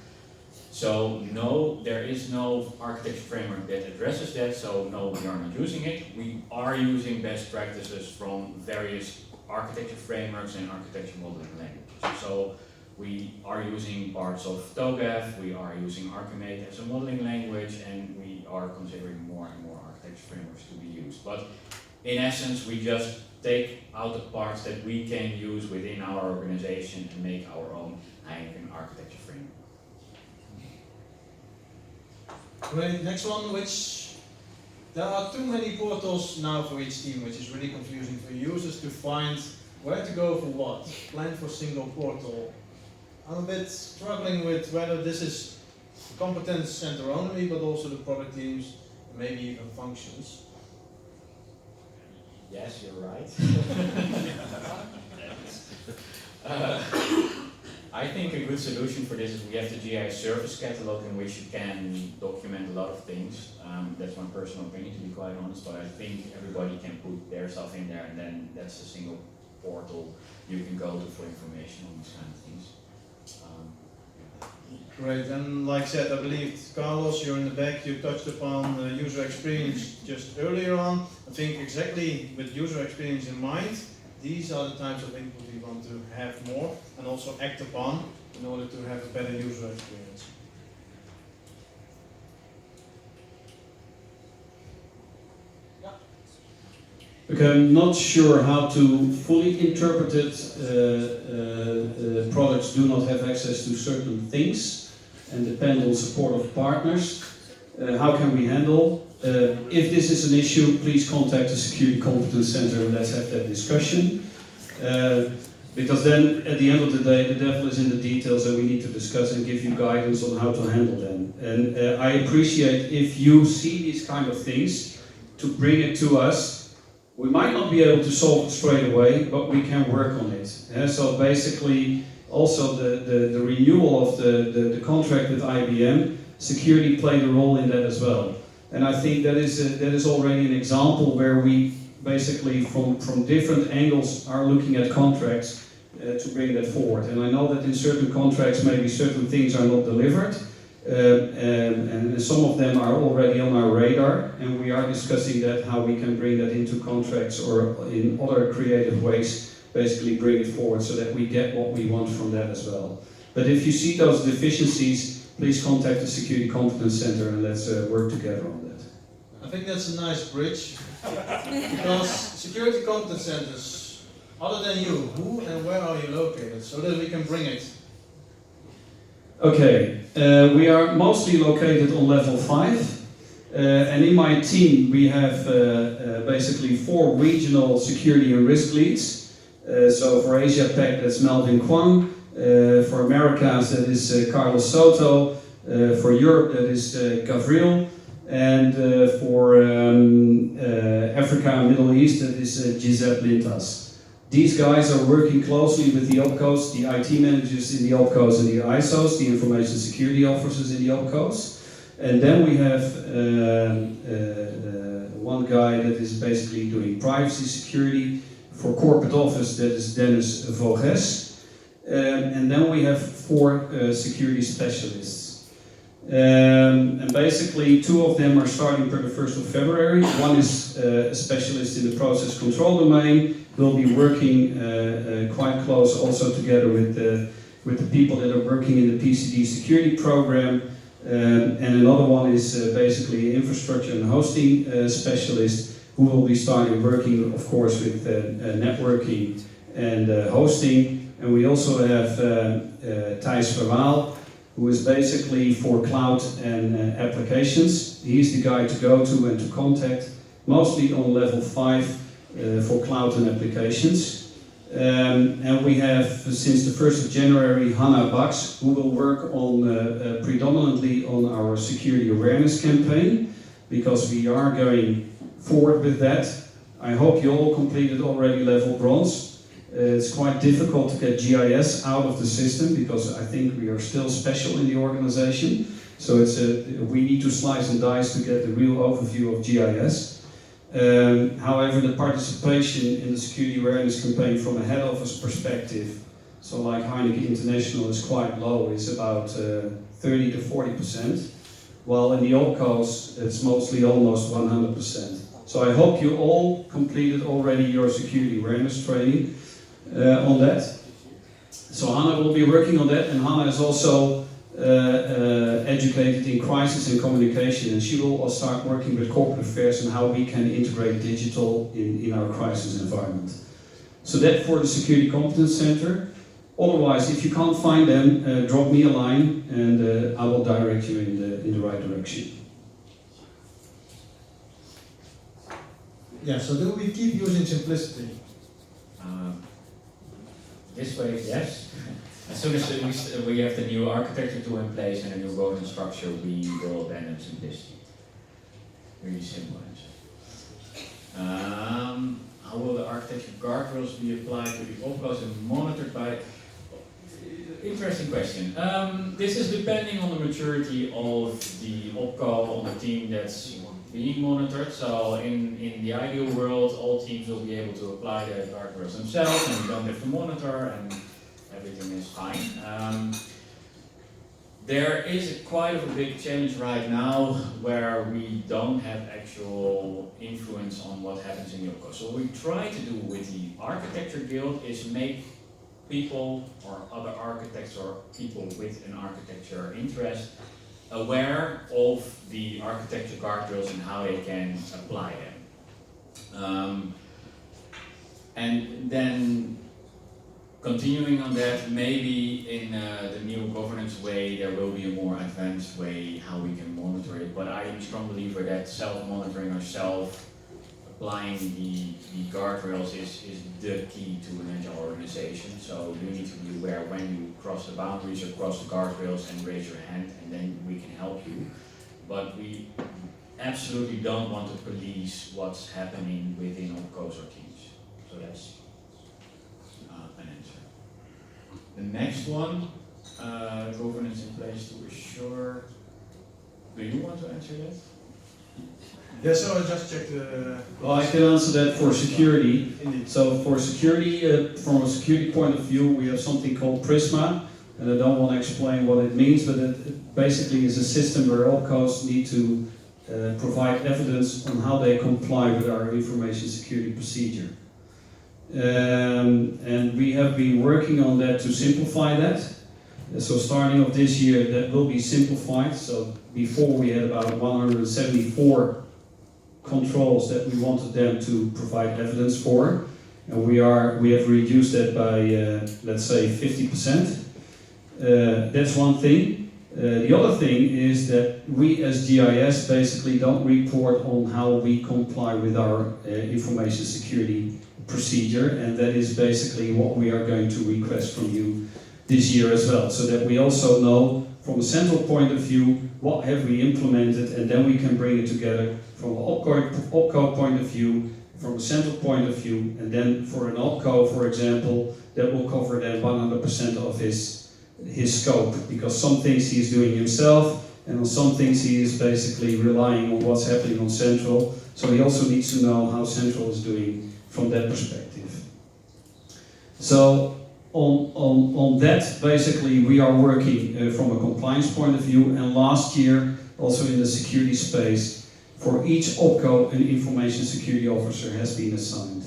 Speaker 6: So no, there is no architecture framework that addresses that, so no, we are not using it. We are using best practices from various architecture frameworks and architecture modeling languages. So we are using parts of TOGAF, we are using Archimate as a modeling language, and we are considering more and more architecture frameworks to be used. But in essence, we just take out the parts that we can use within our organization and make our own Heineken architecture framework.
Speaker 3: Great, next one, which there are too many portals now for each team, which is really confusing for users to find where to go for what. Plan for single portal. I'm a bit struggling with whether this is competence center only, but also the product teams, and maybe even functions.
Speaker 6: Yes, you're right. I think a good solution for this is we have the GIS service catalog in which you can document a lot of things. That's my personal opinion, to be quite honest, but I think everybody can put their stuff in there and then that's a single portal you can go to for information on these kind of things.
Speaker 3: Great, and like I said, I believe, Carlos, you're in the back, you touched upon user experience just earlier on. I think exactly with user experience in mind, these are the types of input we want to have more and also act upon in order to have a better user experience.
Speaker 7: Okay, I'm not sure how to fully interpret it. Products do not have access to certain things and depend on support of partners. How can we handle? If this is an issue, please contact the Security Competence Center and let's have that discussion. Because then, at the end of the day, the devil is in the details and we need to discuss and give you guidance on how to handle them. And I appreciate if you see these kind of things, to bring it to us. We might not be able to solve it straight away, but we can work on it. So basically, also the renewal of the contract with IBM, security played a role in that as well. And I think that is already an example where we basically from different angles are looking at contracts to bring that forward. And I know that in certain contracts maybe certain things are not delivered. And some of them are already on our radar, and we are discussing that, how we can bring that into contracts or in other creative ways, basically bring it forward so that we get what we want from that as well. But if you see those deficiencies, please contact the Security Competence Center and let's work together on that.
Speaker 3: I think that's a nice bridge, because security competence centers, other than you, who and where are you located, so that we can bring it?
Speaker 7: Okay, we are mostly located on level 5, and in my team we have basically 4 regional security and risk leads. So for Asia Pac, that's Melvin Kwang. For Americas, that is Carlos Soto. For Europe, that is Gavril. And for Africa and Middle East, that is Gisette Lintas. These guys are working closely with the OPCOs, the IT managers in the OPCOs and the ISOs, the information security officers in the OPCOs. And then we have one guy that is basically doing privacy security. For corporate office, that is Dennis Voges. And then we have 4 security specialists. And basically 2 of them are starting per the 1st of February. One is a specialist in the process control domain. We'll be working quite close also together with the people that are working in the PCD security program. And another one is basically infrastructure and hosting specialist, who will be starting working, of course, with networking and hosting. And we also have Thijs Verwaal, who is basically for cloud and applications. He's the guy to go to and to contact, mostly on level 5 for cloud and applications. And we have, since the 1st of January, Hannah Bax, who will work on predominantly on our security awareness campaign, because we are going forward with that. I hope you all completed already level bronze. It's quite difficult to get GIS out of the system because I think we are still special in the organization. So we need to slice and dice to get the real overview of GIS. However, the participation in the security awareness campaign from a head office perspective, so like Heineken International, is quite low. It's about 30 to 40%, while in the OPCOs it's mostly almost 100%. So I hope you all completed already your security awareness training on that. So Hannah will be working on that, and Hannah is also educated in crisis and communication, and she will start working with corporate affairs and how we can integrate digital in our crisis environment. So that for the Security Competence Center. Otherwise, if you can't find them, drop me a line and I will direct you in the right direction.
Speaker 3: Yeah, so do we keep using simplicity?
Speaker 6: This way, yes. As soon as we have the new architecture tool in place and a new governance structure, we will abandon simplicity. Really simple answer. How will the architecture guardrails be applied to the OPCOs and monitored by... Interesting question. This is depending on the maturity of the OPCO, on the team that's being monitored. So in the ideal world, all teams will be able to apply the guardrails themselves and we don't have to monitor and everything is fine. There is quite a big challenge right now where we don't have actual influence on what happens in the OPCO. So what we try to do with the Architecture Guild is make people or other architects or people with an architecture interest aware of the architecture guardrails and how they can apply them. And then continuing on that, maybe in the new governance way, there will be a more advanced way how we can monitor it. But I am a strong believer that self-monitoring or applying the guardrails is the key to an agile organization. So you need to be aware when you cross the boundaries or cross the guardrails and raise your hand, and then we can help you. But we absolutely don't want to police what's happening within opcos or teams. So that's an answer. The next one, governance in place to assure. Do you want to answer that?
Speaker 3: Yeah, so I just checked the.
Speaker 7: Well, I can answer that for security.
Speaker 3: Indeed.
Speaker 7: So for security, from a security point of view, we have something called Prisma, and I don't want to explain what it means, but it basically is a system where opcos need to provide evidence on how they comply with our information security procedure. And we have been working on that to simplify that. So starting of this year, that will be simplified. So before we had about 174 controls that we wanted them to provide evidence for, and we have reduced that by let's say 50%. That's one thing. The other thing is that we as GIS basically don't report on how we comply with our information security procedure, and that is basically what we are going to request from you this year as well, so that we also know from a central point of view what have we implemented, and then we can bring it together from an opco point of view, from a central point of view, and then for an opco, for example, that will cover then 100% of his scope, because some things he is doing himself, and on some things he is basically relying on what's happening on central, so he also needs to know how central is doing from that perspective. So on that, basically, we are working from a compliance point of view, and last year, also in the security space, for each opco, an information security officer has been assigned.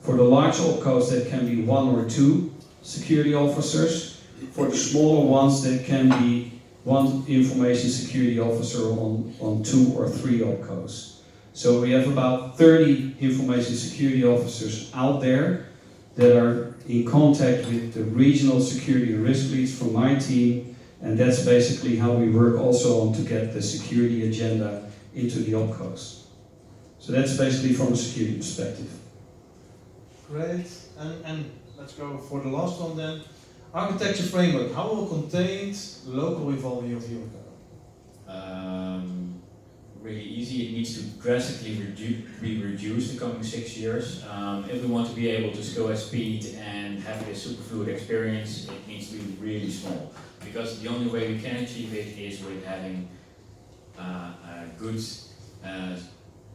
Speaker 7: For the large opcos, that can be 1 or 2 security officers. For the smaller ones, that can be 1 information security officer on 2 or 3 opcos. So we have about 30 information security officers out there that are in contact with the regional security and risk leads from my team, and that's basically how we work also on to get the security agenda into the opcos. So that's basically from a security perspective.
Speaker 3: Great. And let's go for the last one then. Architecture framework. How will contained local evolving of the opco?
Speaker 6: Really easy. It needs to drastically be reduced the coming 6 years. If we want to be able to scale at speed and have this super fluid experience, it needs to be really small. Because the only way we can achieve it is with having a good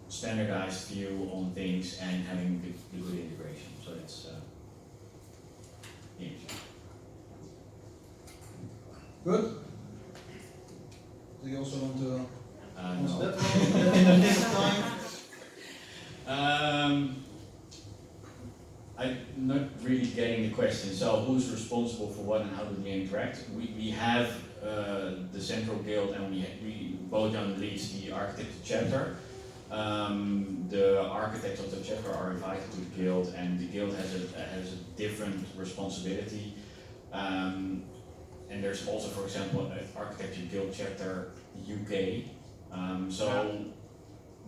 Speaker 6: standardized view on things and having the good integration. So that's the answer.
Speaker 3: Good. Do you also want to answer
Speaker 6: No.
Speaker 3: that one in the nick of time?
Speaker 6: I'm not really getting the question. So who's responsible for what and how do we interact? We have the central guild, and we Bojan leads the architecture chapter. The architects of the chapter are invited to the guild, and the guild has a different responsibility. And there's also, for example, an architecture guild chapter UK.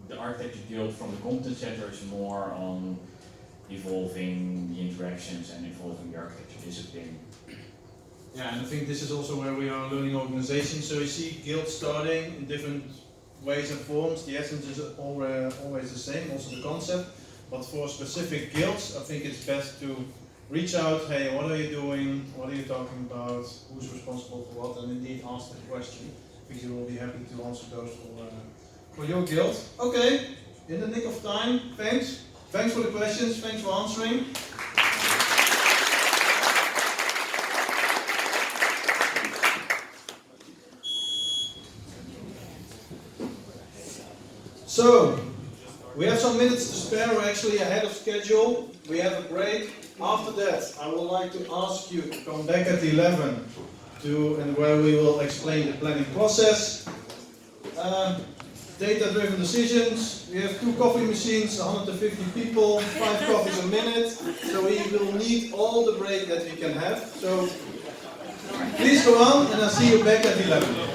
Speaker 6: The architecture guild from the competence center is more on evolving the interactions and evolving the architecture discipline.
Speaker 3: Yeah, and I think this is also where we are learning organization. So you see guilds starting in different ways and forms. The essence is always the same, also the concept. But for specific guilds, I think it's best to reach out, hey, what are you doing? What are you talking about? Who's responsible for what? And indeed ask the question. I think you will be happy to answer those for your guild. Okay, in the nick of time, thanks. Thanks for the questions, thanks for answering. So, we have some minutes to spare, we're actually ahead of schedule. We have a break. After that, I would like to ask you to come back at 11 and where we will explain the planning process. data-driven decisions. We have 2 coffee machines, 150 people, 5 coffees a minute. So we will need all the break that we can have. So please go on, and I'll see you back at 11.